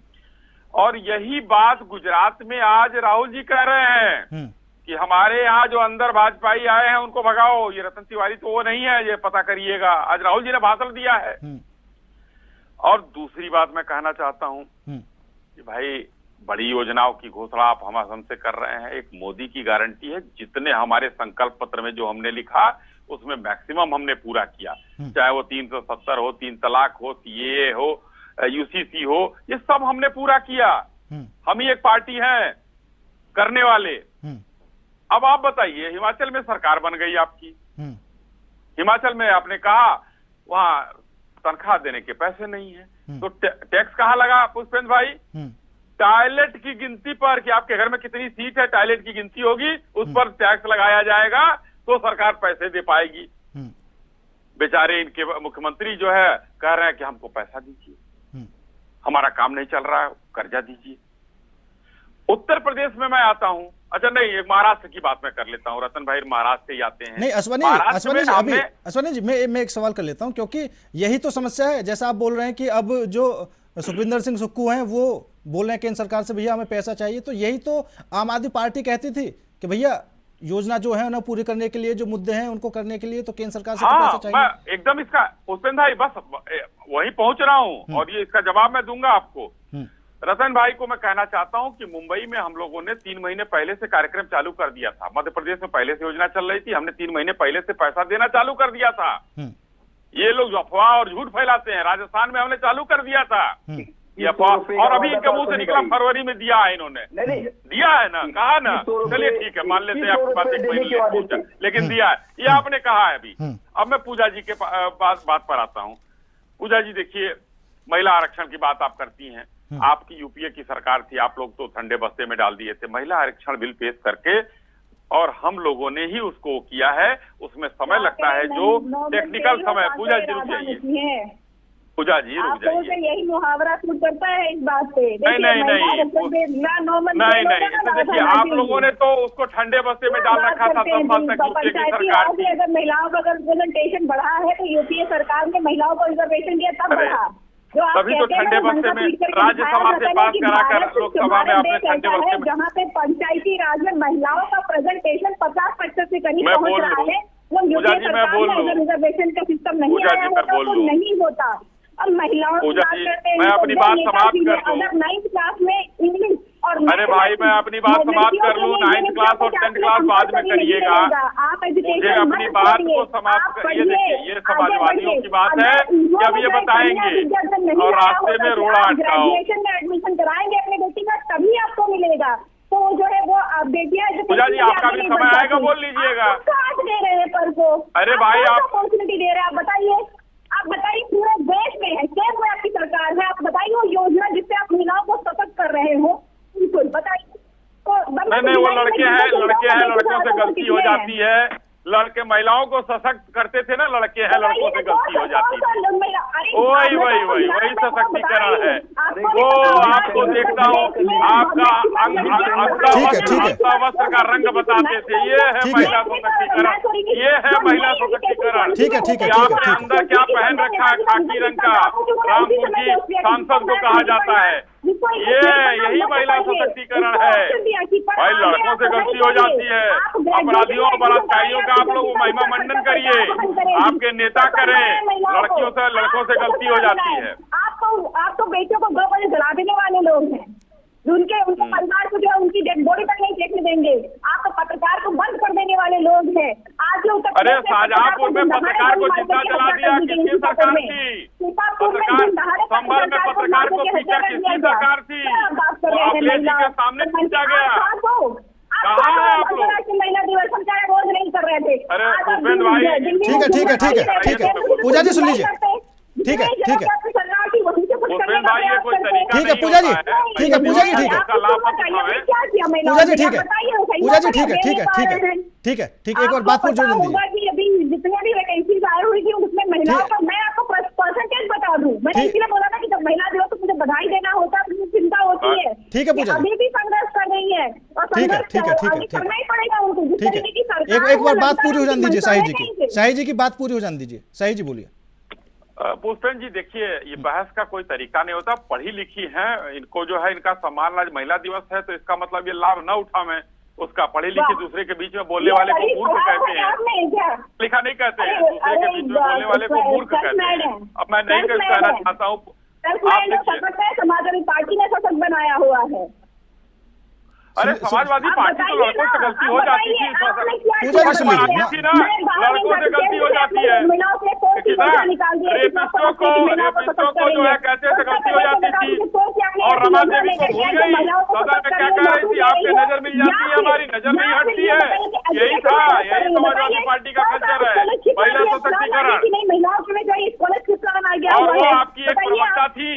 और यही बात गुजरात में आज राहुल जी कह रहे हैं कि हमारे यहाँ जो अंदर भाजपाई आए हैं उनको भगाओ। ये रतन तिवारी तो वो नहीं है, ये पता करिएगा। आज राहुल जी ने भाषण दिया है। और दूसरी बात मैं कहना चाहता हूँ कि भाई बड़ी योजनाओं की घोषणा आप हमसे कर रहे हैं। एक मोदी की गारंटी है, जितने हमारे संकल्प पत्र में जो हमने लिखा उसमें मैक्सिमम हमने पूरा किया। चाहे वो 370 हो, 3 तलाक हो, सीएए हो, यूसीसी हो, ये सब हमने पूरा किया। हम ही एक पार्टी हैं करने वाले। अब आप बताइए, हिमाचल में सरकार बन गई आपकी, हिमाचल में आपने कहा वहां तनख्वाह देने के पैसे नहीं है, तो टैक्स कहाँ लगा पुष्पेंद्र भाई? टॉयलेट की गिनती पर, कि आपके घर में कितनी सीट है, टॉयलेट की गिनती होगी, उस पर टैक्स लगाया जाएगा तो सरकार पैसे दे पाएगी। बेचारे इनके मुख्यमंत्री जो है कह रहे हैं कि हमको पैसा दीजिए, हमारा काम नहीं चल रहा है, कर्जा दीजिए। उत्तर प्रदेश में मैं आता हूं, अच्छा नहीं, एक महाराष्ट्र की बात मैं कर लेता हूं। रतन भाई महाराष्ट्र से आते हैं। नहीं अश्वनी जी मैं एक सवाल कर लेता हूं, क्योंकि यही तो समस्या है। जैसा आप बोल रहे हैं कि अब जो सुखविंदर सिंह सुक्खू हैं वो बोल रहे हैं केंद्र सरकार से भैया हमें पैसा चाहिए, तो यही तो आम आदमी पार्टी कहती थी कि भैया योजना जो है ना पूरी करने के लिए, जो मुद्दे हैं उनको करने के लिए तो केंद्र सरकार से पैसा चाहिए। मैं एकदम इसका पुष्पेंद्र भाई बस वही पहुंच रहा हूं और ये इसका जवाब मैं दूंगा आपको। रतन भाई को मैं कहना चाहता हूं कि मुंबई में हम लोगों ने 3 महीने पहले से कार्यक्रम चालू कर दिया था। मध्य प्रदेश में पहले से योजना चल रही थी, हमने 3 महीने पहले से पैसा देना चालू कर दिया था। ये लोग अफवाह और झूठ फैलाते हैं। राजस्थान में हमने चालू कर दिया था ये अफवाह, और अभी इनके मुंह से निकला फरवरी में दिया है इन्होंने। दिया है ना, कहा ना, चलिए ठीक है, मान लेते हैं आपकी बात, 1 महीने लेकिन दिया है, ये आपने कहा है अभी। अब मैं पूजा जी के बात पर आता हूँ। पूजा जी देखिए, महिला आरक्षण की बात आप करती हैं, आपकी यूपीए की सरकार थी, आप लोग तो ठंडे बस्ते में डाल दिए थे महिला आरक्षण बिल पेश करके, और हम लोगों ने ही उसको किया है। उसमें समय लगता है, जो टेक्निकल समय। पूजा जी रुक जाइए, पूजा जी रुक जाइए, यही मुहावरा शुरू करता है इस बात पे। नहीं, देखिए आप लोगों ने तो उसको ठंडे बस्ते में डाल रखा था 10 साल तक यूपीए की सरकार थी। अगर महिलाओं का रिप्रेजेंटेशन बढ़ा है तो यूपीए सरकार ने महिलाओं को रिजर्वेशन दिया तब बढ़ा। तभी तो ठंडे बस्ते में राज्यसभा से पास कराकर लोकसभा में आपने ठंडे बस्ते में, जहाँ पे पंचायती राज में महिलाओं का प्रेजेंटेशन 50% से करीब पहुंच रहा है, वो यूपीए सरकार में रिजर्वेशन का सिस्टम नहीं आया होता तो नहीं होता। और महिलाओं की बात करते हैं, मैं अपनी बात समाप्त कर दूं। अगर 9th क्लास में इंग्लिश और अरे भाई मैं अपनी बात समाप्त कर लूं, 9th क्लास और 10th क्लास बाद में करिएगा, आप मुझे अपनी बात को समाप्त कर। ये देखिए, ये समाजवादियों की बात है कि अब ये बताएंगे और रास्ते में रोड़ा अटकाओ। ग्रेजुएशन में एडमिशन कराएंगे अपने बेटी का, तभी आपको मिलेगा। तो जो है वो बेटियां, पूजा जी आपका भी समय आएगा, बोल लीजिएगा। दे रहे हैं पर को, अरे भाई आप अपॉर्चुनिटी दे रहे हैं, आप बताइए पूरे देश में है, केंद्र में आपकी सरकार है, आप बताइए वो योजना जिससे आप महिलाओं को सशक्त कर रहे हो, बिल्कुल बताइए। नहीं, वो लड़के हैं, लड़कों से गलती हो जाती है। लड़के महिलाओं को सशक्त करते थे ना, लड़के हैं, लड़कों से गलती हो जाती है। वही सशक्तिकरण है। वो आपको देखता हूँ, आपका वस्त्र का रंग बताते थे, ये है महिला सशक्तिकरण, ये है महिला सशक्तिकरण। आपने अंदर क्या पहन रखा है, खाकी रंग का, रामपुर की सांसद को कहा जाता है, यही महिला सशक्तिकरण है। भाई लड़कों से गलती हो जाती है, अपराधियों और बलात्कारियों का आप लोग महिमा मंडन करिए, आपके नेता करें, लड़कों से गलती हो जाती है। आप तो बेटियों को गौ बलि जला देने वाले लोग हैं, उनके परिवार को जो है उनकी डेड बॉडी तक नहीं देखने देंगे। आप तो पत्रकार को बंद कर देने वाले लोग हैं। आज जो अरे शाहजहांपुर में पत्रकार को जिंदा जला दिया किसकी सरकार थी? संभल में पत्रकार को पीटा किसकी सरकार थी? अखिलेश जी के सामने पीटा गया। कहाँ है आप लोग? महिला दिवस हम चाहे रोज नहीं कर रहे थे। अरे भूपेंद्र भाई ठीक है पूजा जी सुन लीजिए, ठीक है भूपेंद्र भाई ये कोई तरीका ठीक है पूजा जी, ठीक है पूजा जी, ठीक है पूजा जी, ठीक है पूजा जी, ठीक है एक और बात पूछ दीजिए। अभी जितने भी वैकेंसीज आई हुई थी उसमें महिलाओं का मैं आपको परसेंटेज बता दूं। मैंने इसलिए बोला था कि जब महिला दिवस तो मुझे बधाई देना होता है, मुझे चिंता होती है। ठीक है पूजा अभी भी संघर्ष कर रही है और करना ही पड़ेगा उनको। ठीक है एक बार बात पूरी हो जाने दीजिए शाही जी की, शाही जी की बात पूरी हो जाने दीजिए। शाही जी बोलिए। पुष्पेंद्र जी देखिए, ये बहस का कोई तरीका नहीं होता। पढ़ी लिखी हैं, इनको जो है इनका सम्मान, आज महिला दिवस है तो इसका मतलब ये लाभ न उठावें उसका। पढ़ी लिखी दूसरे के बीच में बोलने वाले को मूर्ख कहते हैं, लिखा नहीं कहते हैं, दूसरे के बीच में बोलने वाले को मूर्ख कहते हैं। अब मैं नहीं कहना चाहता हूँ, समाजवादी पार्टी ने सशक्त बनाया हुआ है। अरे समाजवादी पार्टी तो लड़कों से गलती हो जाती थी, पूजा जी सुन लीजिए ना, लड़कों से गलती हो जाती है। रेपिस्टों को जो है कहते थे गलती हो जाती थी, और रमा देवी को भूल गई, सदन में क्या कह रही थी, आपके नजर मिल जाती है, हमारी नजर नहीं हटती है। यही था, यही समाजवादी पार्टी का कल्चर है, महिला सशक्तिकरण। और वो आपकी एक प्रवक्ता थी,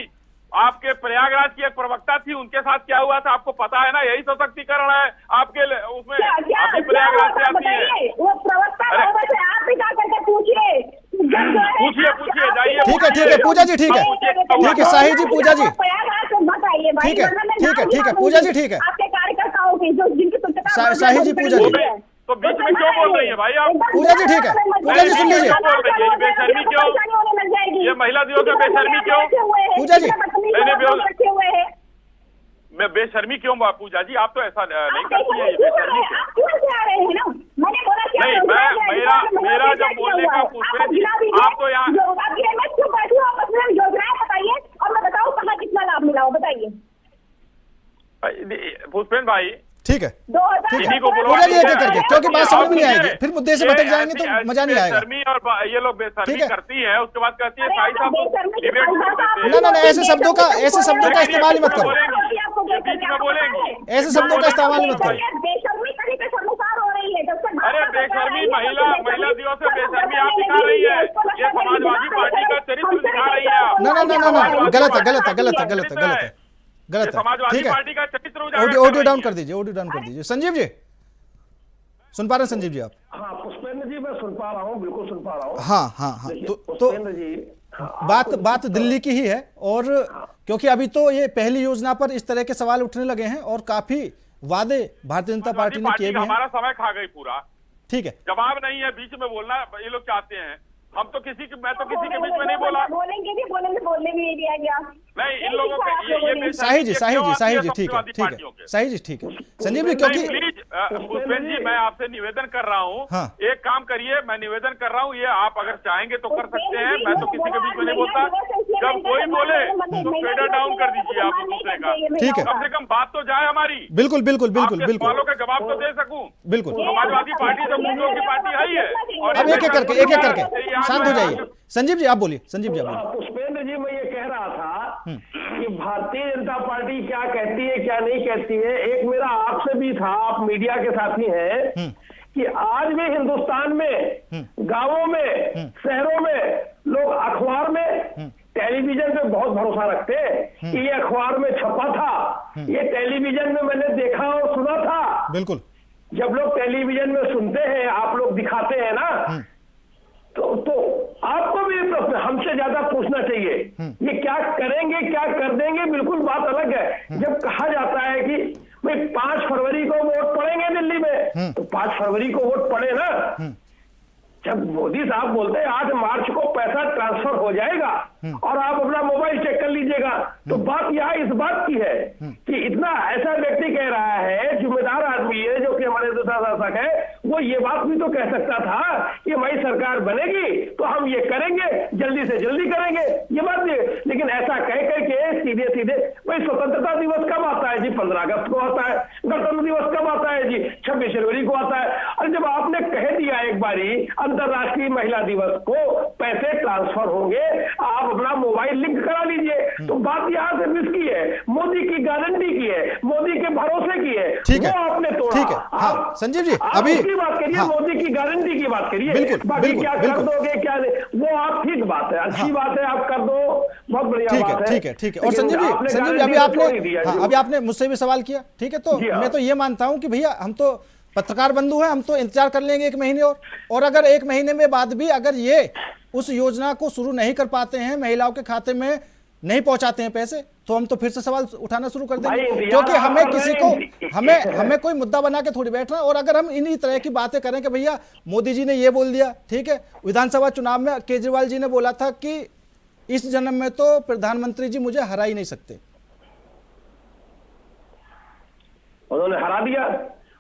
आपके प्रयागराज की एक प्रवक्ता थी, उनके साथ क्या हुआ था आपको पता है ना? यही सशक्तिकरण है आपके उसमें। आपकी प्रयागराज से आती है वो प्रवक्ता, आप भी क्या करके पूछिए जाइए। ठीक है पूजा जी, ठीक है शाही जी, पूजा जी ठीक है पूजा जी, ठीक है आपके कार्यकर्ताओं की जो जिनकी शाही जी, पूजा जी तो बीच में क्यों बोल रही है भाई आप? पूजा जी ठीक है, पूजा जी सुन लीजिए। बेशर्मी क्यों? ये महिला दिवस में बेशर्मी क्यों? पूजा जी मैं बेशर्मी क्यों पूजा जी? आप तो ऐसा नहीं करती है, ये बेशर्मी क्यों? नहीं, मेरा जब बोलने का पुष्पेंद्र जी, आप तो यहाँ योजनाएं बताइए और मैं बताऊँ कहाँ कितना लाभ मिला हो, बताइए। पुष्पेंद्र भाई, ठीक है, इन्हीं को बुलवा बोलिए एक एक करके, लीजिए। क्योंकि बात समझ में नहीं ये- आएगी, फिर मुद्दे से भटक जाएंगे तो मजा नहीं आएगा। बेशर्मी और ये लोग ठीक बेशर्मी है। करती है, उसके बाद कहती है अरे भाई साहब बेशर्मी डिबेट की कर बात देते ना हैं। ना ऐसे शब्दों का इस्तेमाल ही मत करो, बीच में बोलेंगी। ऐसे शब्दों का इस्तेमाल मत करो। बेशर्मी कहीं पे शर्मसार हो रही है, जब तक अरे बेशर्मी महिला दिवस से बेशर्मी आप दिखा रही है, ये समाजवादी पार्टी का चरित्र दिखा रही है आप। ना ना ना ना ना गलत है, गलत है, गलत है, गलत है, गलत है, ये गलत है। समाजवादी ठीक है, पार्टी का चरित्र उजागर ऑडियो कर रही डाउन है। कर दीजिए, ऑडियो डाउन कर दीजिए। संजीव जी सुन पा रहे हैं? संजीव जी आप? हाँ पुष्पेंद्र जी, मैं सुन पा रहा हूँ, बिल्कुल सुन पा रहा हूँ। हाँ हाँ हाँ, देखिए, तो पुष्पेंद्र जी, हाँ, बात दिल्ली की ही है, और क्योंकि अभी तो ये पहली योजना पर इस तरह के सवाल उठने लगे हैं और काफी वादे भारतीय जनता पार्टी ने किए भी हैं। हमारा समय खा गई पूरा, ठीक है, जवाब नहीं है, बीच में बोलना ये लोग चाहते हैं। मैं तो किसी के बीच में नहीं बोला। बोलेंगे भी, बोलने भी नहीं दिया गया। नहीं, इन लोगों के ये साही जी, साही जी, साही जी, ठीक है, समाजवादी ठीक पार्टियों है, के। साही जी, ठीक है। संजीव जी, क्योंकि प्लीज पुष्पेंद्र जी, मैं आपसे निवेदन कर रहा हूँ, हाँ। एक काम करिए, मैं निवेदन कर रहा हूँ, ये आप अगर चाहेंगे तो कर सकते हैं, मैं तो किसी के बीच में नहीं बोलता। जब कोई बोले तो फेडर डाउन कर दीजिए आप दूसरे का, ठीक है। कम से कम बात तो जाए हमारी, बिल्कुल बिल्कुल बिल्कुल आपके बिल्कुल सवालों के जवाब तो दे सकूं। बिल्कुल। समाजवादी पार्टी तो मुद्दों की पार्टी है ही है। और अब एक एक करके शांत हो जाइए। संजीव जी आप बोलिए, संजीव जी आप बोलिए। हाँ, पुष्पेंद्र जी, मैं ये कह रहा था कि भारतीय जनता पार्टी क्या कहती है क्या नहीं कहती है। एक मेरा आपसे भी था, आप मीडिया के साथी हैं, कि आज भी हिंदुस्तान में गांवों में शहरों में लोग अखबार में टेलीविजन पे बहुत भरोसा रखते हैं कि ये अखबार में छपा था, ये टेलीविजन में मैंने देखा और सुना था। बिल्कुल। जब लोग टेलीविजन में सुनते हैं, आप लोग दिखाते हैं ना, तो आपको भी प्रश्न हमसे ज्यादा पूछना चाहिए, ये क्या करेंगे क्या कर देंगे, बिल्कुल बात अलग है। जब कहा जाता है कि भाई 5 फरवरी को वोट पड़ेंगे दिल्ली में, तो 5 फरवरी को वोट पड़े ना। जब मोदी साहब बोलते हैं 8 मार्च को पैसा ट्रांसफर हो जाएगा और आप अपना मोबाइल चेक कर लीजिएगा, तो बात यहाँ इस बात की है कि इतना ऐसा व्यक्ति कह रहा है, जिम्मेदार आदमी है जो कि हमारे शासक है, वो ये बात भी तो कह सकता था कि हमारी सरकार बनेगी तो हम ये करेंगे, जल्दी से जल्दी करेंगे, ये बात भी। लेकिन ऐसा कह करके सीधे सीधे भाई स्वतंत्रता दिवस कब आता है जी? 15 अगस्त को आता है। गणतंत्र दिवस कब आता है जी? 26 जनवरी को आता है। और जब आपने कह दिया एक बारी अंतर्राष्ट्रीय महिला दिवस को पैसे ट्रांसफर होंगे, आप अपना मोबाइल लिंक करा लीजिए, तो बात यहाँ से किसकी है? मोदी की गारंटी की है, मोदी के भरोसे की है। ठीक है, वो आपने तोड़ा। ठीक है। हाँ, संजीव जी आप अभी उसकी बात करिए, हाँ, मोदी की गारंटी की बात करिए। बिल्कुल, बाकी बिल्कुल, क्या बिल्कुल। कर दोगे क्या नहीं, वो आप ठीक बात है, अच्छी बात है, आप कर दो, बहुत बढ़िया ठीक बात है, है। ठीक है, ठीक है। और लेकिन संजीव आपने जी अभी गारंटी आपने छोड़ ही दिया हाँ, जी। अभी आपने मुझसे भी सवाल किया, ठीक है, तो जी हाँ। मैं तो ये मानता हूं कि भैया हम तो पत्रकार बंधु हैं, हम तो इंतजार कर लेंगे 1 महीने और अगर 1 महीने में बाद भी अगर ये उस योजना को शुरू नहीं कर पाते हैं, महिलाओं के खाते में नहीं पहुंचाते हैं पैसे, तो हम तो फिर से सवाल उठाना शुरू कर देंगे, क्योंकि हमें किसी को हमें कोई मुद्दा बना के थोड़ी बैठना। और अगर हम इन्हीं तरह की बातें करें कि भैया मोदी जी ने ये बोल दिया, ठीक है, विधानसभा चुनाव में केजरीवाल जी ने बोला था कि इस जन्म में तो प्रधानमंत्री जी मुझे हरा ही नहीं सकते, उन्होंने हरा दिया,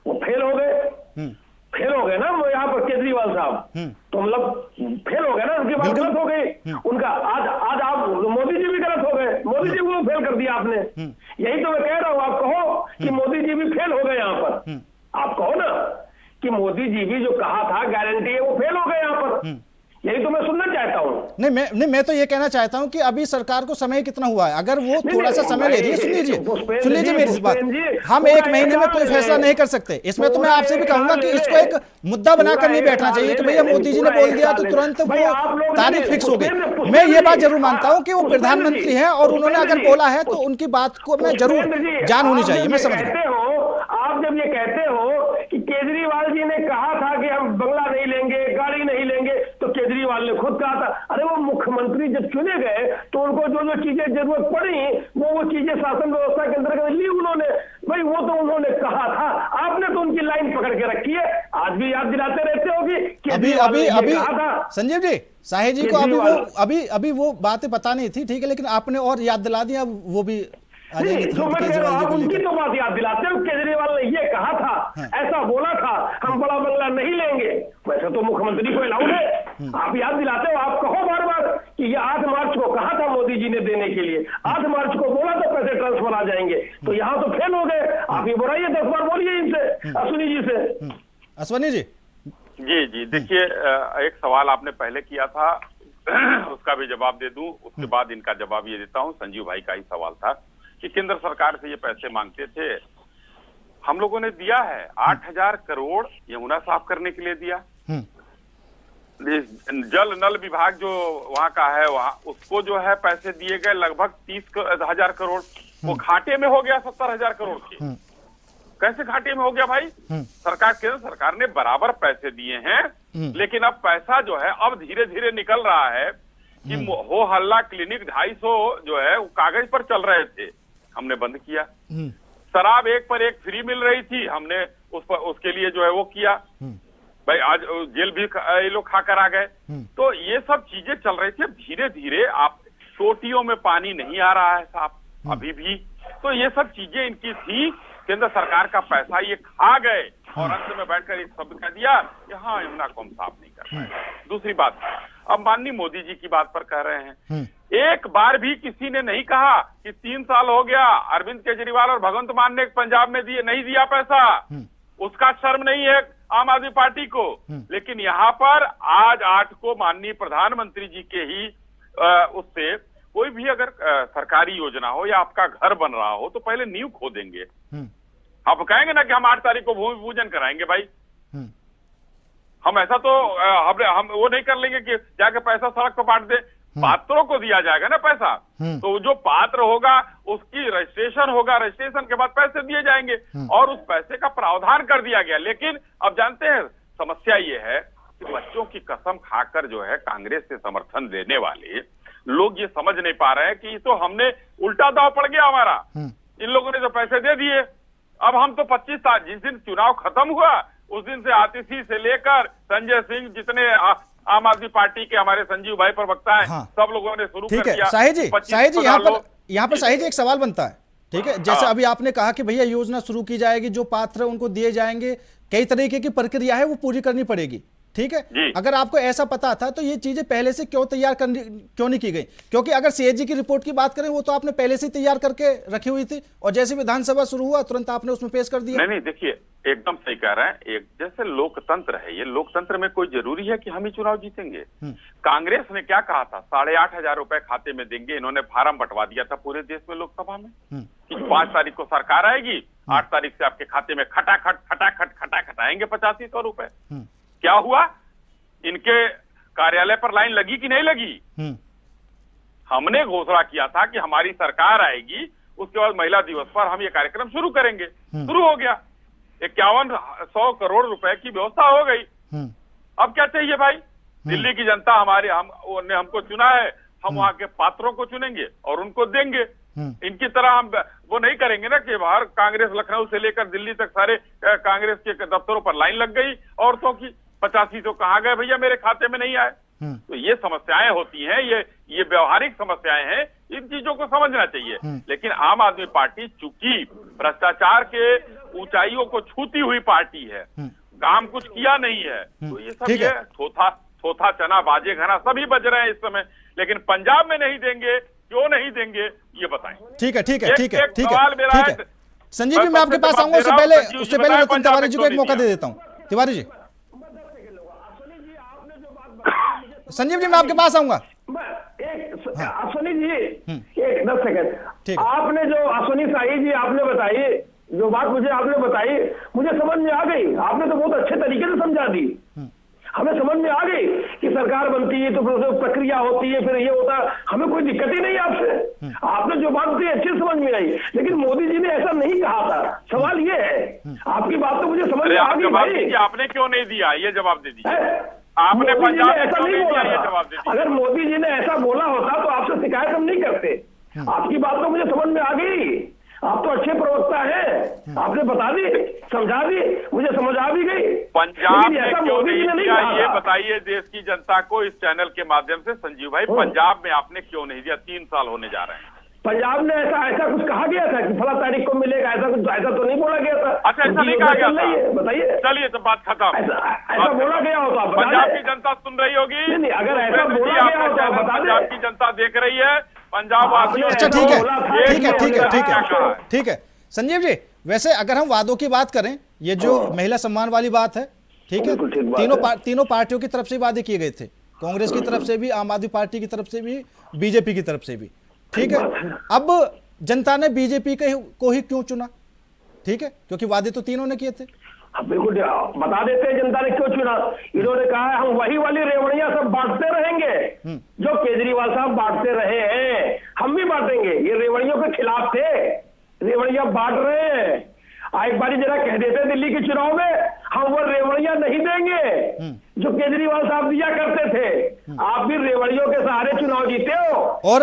वो फेल हो गए। फेल हो गए ना वो यहाँ पर केजरीवाल साहब, तो मतलब फेल हो गए ना, उनकी बात गलत हो गई उनका। आज आप मोदी जी भी गलत हो गए, मोदी जी को फेल कर दिया आपने। यही तो मैं कह रहा हूँ, आप कहो कि मोदी जी भी फेल हो गए यहाँ पर, आप कहो ना कि मोदी जी भी जो कहा था गारंटी है वो फेल हो गए यहाँ पर। यही तो मैं सुनना चाहता हूँ। नहीं मैं तो ये कहना चाहता हूं कि अभी सरकार को समय कितना हुआ है, अगर वो थोड़ा सा समय ले रही है, सुन लीजिए मेरी बात, हम 1 महीने में कोई फैसला नहीं कर सकते। इसमें तो मैं आपसे भी कहूंगा कि इसको एक मुद्दा बनाकर नहीं बैठना चाहिए कि भैया मोदी जी ने बोल दिया तो तुरंत वो तारीख फिक्स हो गई। मैं ये बात जरूर मानता हूं कि वो प्रधानमंत्री हैं और उन्होंने अगर बोला है तो उनकी बात को मैं जरूर जान होनी चाहिए, मैं समझ रहा हूं। आप जब ये कहते हो कि केजरीवाल जी ने कहा था कि हम बंगला नहीं लेंगे, गाड़ी नहीं लेंगे, तो केजरीवाल ने खुद कहा था। अरे वो मुख्यमंत्री जब चुने गए तो उनको जो जो चीजें जरूरत पड़ी वो चीजें शासन व्यवस्था के अंतर्गत ली उन्होंने, भाई वो तो उन्होंने कहा था। आपने तो उनकी लाइन पकड़ के रखी है, आज भी याद दिलाते रहते हो कि अभी संजीव जी शाही जी को अभी वो बातें पता नहीं थी, ठीक है, लेकिन आपने और याद दिला दिया, वो भी जो मैं कह रहा हूं उनकी तो बात याद दिलाते हो। केजरीवाल ने ये कहा था, ऐसा बोला था, हम बड़ा बंगला नहीं लेंगे, वैसे तो मुख्यमंत्री को अलाउड है। आप याद दिलाते हो, आप कहो बार बार कि ये 8 मार्च को कहा था मोदी जी ने देने के लिए, 8 मार्च को बोला तो पैसे ट्रांसफर आ जाएंगे, तो यहाँ तो फेल हो गए। आप ये बुराइए 10 बार बोलिए इनसे, अश्विनी जी से। अश्विनी जी। जी देखिए, एक सवाल आपने पहले किया था, उसका भी जवाब दे दूं, उसके बाद इनका जवाब ये देता हूं। संजीव भाई का ही सवाल था कि केंद्र सरकार से ये पैसे मांगते थे, हम लोगों ने दिया है। 8000 करोड़ यमुना साफ करने के लिए दिया। जल नल विभाग जो वहां का है, वहां उसको जो है पैसे दिए गए लगभग 30,000 करोड़। वो घाटे में हो गया 70,000 करोड़ के। कैसे घाटे में हो गया भाई? सरकार, केंद्र सरकार ने बराबर पैसे दिए हैं, लेकिन अब पैसा जो है अब धीरे धीरे निकल रहा है कि हो हल्ला क्लिनिक 250 जो है वो कागज पर चल रहे थे, हमने बंद किया। शराब 1 पर 1 फ्री मिल रही थी, हमने उस पर उसके लिए जो है वो किया। भाई आज जेल भी ये लोग खाकर आ गए। तो ये सब चीजें चल रही थी। धीरे धीरे आप चोटियों में पानी नहीं आ रहा है साहब अभी भी। तो ये सब चीजें इनकी थी, केंद्र सरकार का पैसा ये खा गए और अंत में बैठकर एक शब्द कह दिया कि हाँ यमुना को हम साफ नहीं कर पाए। दूसरी बात, अब माननीय मोदी जी की बात पर कह रहे हैं, एक बार भी किसी ने नहीं कहा कि 3 साल हो गया अरविंद केजरीवाल और भगवंत मान ने पंजाब में नहीं दिया पैसा, उसका शर्म नहीं है आम आदमी पार्टी को। लेकिन यहाँ पर आज 8 को माननीय प्रधानमंत्री जी के ही उससे कोई भी अगर सरकारी योजना हो या आपका घर बन रहा हो तो पहले नींव खोदेंगे। आप कहेंगे ना कि हम 8 तारीख को भूमि पूजन कराएंगे। भाई हम ऐसा तो हम वो नहीं कर लेंगे कि जाके पैसा सड़क पर बांट दे। पात्रों को दिया जाएगा ना पैसा, तो जो पात्र होगा उसकी रजिस्ट्रेशन होगा, रजिस्ट्रेशन के बाद पैसे दिए जाएंगे और उस पैसे का प्रावधान कर दिया गया। लेकिन अब जानते हैं समस्या ये है कि बच्चों की कसम खाकर जो है कांग्रेस से समर्थन देने वाले लोग ये समझ नहीं पा रहे हैं कि तो हमने उल्टा दाव पड़ गया हमारा। इन लोगों ने जो पैसे दे दिए, अब हम तो 25 तारीख जिस दिन चुनाव खत्म हुआ उस दिन से आतिशी से लेकर संजय सिंह, जितने आम आदमी पार्टी के हमारे संजीव भाई प्रवक्ता हैं, सब लोगों ने शुरू कर दिया। साहिब जी यहाँ पर साहिब जी एक सवाल बनता है, ठीक है? जैसे अभी आपने कहा कि भैया योजना शुरू की जाएगी, जो पात्र उनको दिए जाएंगे, कई तरीके की प्रक्रिया है वो पूरी करनी पड़ेगी, ठीक है? अगर आपको ऐसा पता था तो ये चीजें पहले से क्यों नहीं की गई? क्योंकि अगर सीएजी की रिपोर्ट की बात करें वो तो आपने पहले से तैयार करके रखी हुई थी और जैसे विधानसभा शुरू हुआ तुरंत आपने उसमें पेश कर दिया। नहीं, देखिए एकदम सही कह रहे हैं। एक जैसे लोकतंत्र है, ये लोकतंत्र में कोई जरूरी है कि हम ही चुनाव जीतेंगे? कांग्रेस ने क्या कहा था, 8,500 रुपए खाते में देंगे। इन्होंने फार्म बंटवा दिया था पूरे देश में लोकसभा में कि 5 तारीख को सरकार आएगी, 8 तारीख से आपके खाते में खटाखट आएंगे 8500 रुपए। क्या हुआ? इनके कार्यालय पर लाइन लगी कि नहीं लगी? हमने घोषणा किया था कि हमारी सरकार आएगी, उसके बाद महिला दिवस पर हम ये कार्यक्रम शुरू करेंगे। शुरू हो गया, 5100 करोड़ रुपए की व्यवस्था हो गई। अब क्या चाहिए भाई? दिल्ली की जनता ने हमको चुना है, हम वहां के पात्रों को चुनेंगे और उनको देंगे। इनकी तरह हम वो नहीं करेंगे ना कि बाहर कांग्रेस लखनऊ से लेकर दिल्ली तक सारे कांग्रेस के दफ्तरों पर लाइन लग गई औरतों की। 85 तो कहाँ गए भैया, मेरे खाते में नहीं आए। तो ये समस्याएं होती हैं, ये व्यवहारिक समस्याएं हैं, इन चीजों को समझना चाहिए। लेकिन आम आदमी पार्टी चूंकि भ्रष्टाचार के ऊंचाइयों को छूती हुई पार्टी है, काम कुछ किया नहीं है, तो ये सब ये थोथा चना बाजे घना सभी बज रहे हैं इस समय। लेकिन पंजाब में नहीं देंगे, क्यों नहीं देंगे ये बताएं। ठीक है सवाल मेरा है। संजीव जी मैं आपके पास आऊंगा, उससे पहले रतन तिवारी जी को एक मौका दे देता हूँ। तिवारी जी, संजीव जी मैं आपके पास आऊंगा। अश्विनी जी एक 10 सेकंड। आपने जो अश्विनी शाही जी आपने बताई, जो बात मुझे आपने बताई, मुझे समझ में आ गई। आपने तो बहुत अच्छे तरीके से समझा दी, हमें समझ में आ गई कि सरकार बनती है तो प्रक्रिया होती है, फिर ये होता, हमें कोई दिक्कत ही नहीं आपसे। आपने जो बात बताई अच्छी समझ में आई, लेकिन मोदी जी ने ऐसा नहीं कहा था। सवाल ये है, आपकी बात तो मुझे समझ में आ गई भाई। आपने क्यों नहीं दिया ये जवाब दे दीजिए। आपने पंजाब में ऐसा नहीं बोला, ये जवाब दे दीजिए। अगर मोदी जी ने ऐसा बोला होता तो आपसे शिकायत हम नहीं करते। आपकी बात तो मुझे समझ में आ गई, आप तो अच्छे प्रवक्ता हैं, आपने बता दी, समझा दी, मुझे समझ आ भी गई। पंजाब में क्यों नहीं दिया ये बताइए देश की जनता को इस चैनल के माध्यम से। संजीव भाई, पंजाब में आपने क्यों नहीं दिया? 3 साल होने जा रहे हैं, पंजाब ने ऐसा कुछ कहा गया था कि फला तारीख को मिलेगा, ऐसा तो नहीं बोला गया था। अच्छा, ऐसा नहीं कहा गया था, बताइए। चलिए तो बात खत्म। ऐसा बोला गया हो तो आप बता पंजाब दें। की जनता सुन रही होगी। नहीं, अगर ऐसा बोला गया हो तो आप बता दें। पंजाब की जनता देख रही है, पंजाब वासियों। अच्छा, ठीक है संजीव जी, वैसे अगर हम वादों की बात करें, ये जो महिला सम्मान वाली बात है, ठीक है, तीनों पार्टियों की तरफ से वादे किए गए थे, कांग्रेस की तरफ से भी, आम आदमी पार्टी की तरफ से भी, बीजेपी की तरफ से भी, ठीक है। अब जनता ने बीजेपी को ही क्यों चुना? ठीक है, क्योंकि वादे तो तीनों ने किए थे। बिल्कुल बता देते हैं जनता ने क्यों चुना। इन्होंने कहा है हम वही वाली रेवड़ियां सब बांटते रहेंगे जो केजरीवाल साहब बांटते रहे हैं, हम भी बांटेंगे। ये रेवड़ियों के खिलाफ थे, रेवड़ियां बांट रहे हैं। एक बारी जरा कह देते दिल्ली के चुनाव में हम वो रेवड़ियां नहीं देंगे जो केजरीवाल साहब दिया करते थे। आप भी रेवड़ियों के सहारे चुनाव जीते हो। और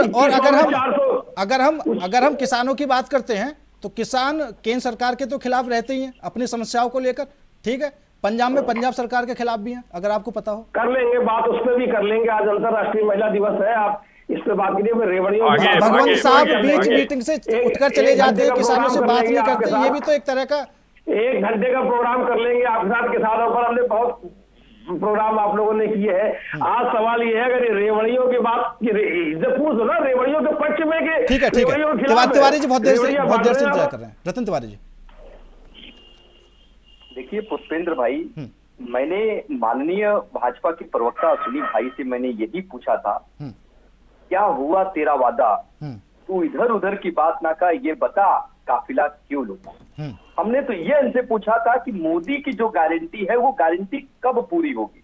अगर हम किसानों की बात करते हैं तो किसान केंद्र सरकार के तो खिलाफ रहते ही हैं अपनी समस्याओं को लेकर, ठीक है। पंजाब में पंजाब सरकार के खिलाफ भी हैं, अगर आपको पता हो। कर लेंगे बात, उस पर भी कर लेंगे। आज अंतर्राष्ट्रीय महिला दिवस है, आप इस पे बात कीजिए। रेवड़ियों भगवंत साहब बीच मीटिंग से उठकर चले जाते हैं, किसानों से बात नहीं करते, ये भी तो एक तरह का 1 घंटे का प्रोग्राम कर लेंगे आपके साथ। किसानों पर हमने बहुत प्रोग्राम आप लोगों ने किए हैं। आज सवाल ये है, अगर ये रेवड़ियों की बात पूछो ना, रेवड़ियों के पक्ष में कि ठीक है तिवारी जी बहुत देर से इंतजार कर रहे हैं। रतन तिवारी जी, देखिए पुष्पेंद्र भाई, मैंने माननीय भाजपा के प्रवक्ता अश्विनी भाई से मैंने यही पूछा था, क्या हुआ तेरा वादा, तू इधर उधर की बात ना कर, ये बता काफिला क्यों लूटा। हमने तो ये इनसे पूछा था कि मोदी की जो गारंटी है वो गारंटी कब पूरी होगी।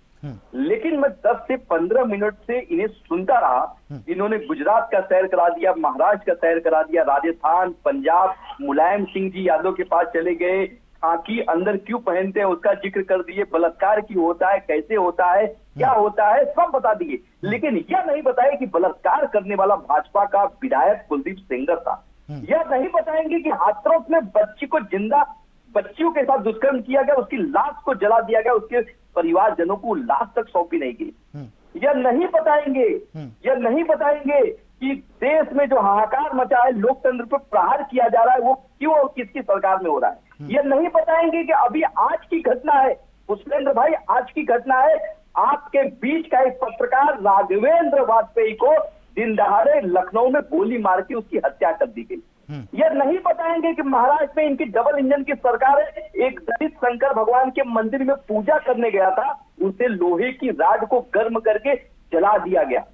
लेकिन मैं 10 से 15 मिनट से इन्हें सुनता रहा। इन्होंने गुजरात का सैर करा दिया, महाराष्ट्र का सैर करा दिया, राजस्थान, पंजाब, मुलायम सिंह जी यादव के पास चले गए, खाकी अंदर क्यों पहनते हैं उसका जिक्र कर दिए, बलात्कार क्यों होता है, कैसे होता है, क्या होता है, सब बता दिए। लेकिन यह नहीं बताया कि बलात्कार करने वाला भाजपा का विधायक कुलदीप सेंगर था। यह नहीं बताएंगे कि हाथरस में बच्ची को जिंदा, बच्चियों के साथ दुष्कर्म किया गया, उसकी लाश को जला दिया गया, उसके परिवारजनों को लाश तक सौंपी नहीं गई। यह नहीं बताएंगे कि देश में जो हाहाकार मचा है, लोकतंत्र पर प्रहार किया जा रहा है, वो क्यों और किसकी सरकार में हो रहा है। यह नहीं बताएंगे कि अभी आज की घटना है पुष्पेंद्र भाई, आज की घटना है, आपके बीच का एक पत्रकार राघवेंद्र वाजपेयी को दिन दहाड़े लखनऊ में गोली मार के उसकी हत्या कर दी गई। यह नहीं बताएंगे कि महाराष्ट्र में इनकी डबल इंजन की सरकार है, एक दलित शंकर भगवान के मंदिर में पूजा करने गया था, उसे लोहे की राड को गर्म करके जला दिया गया।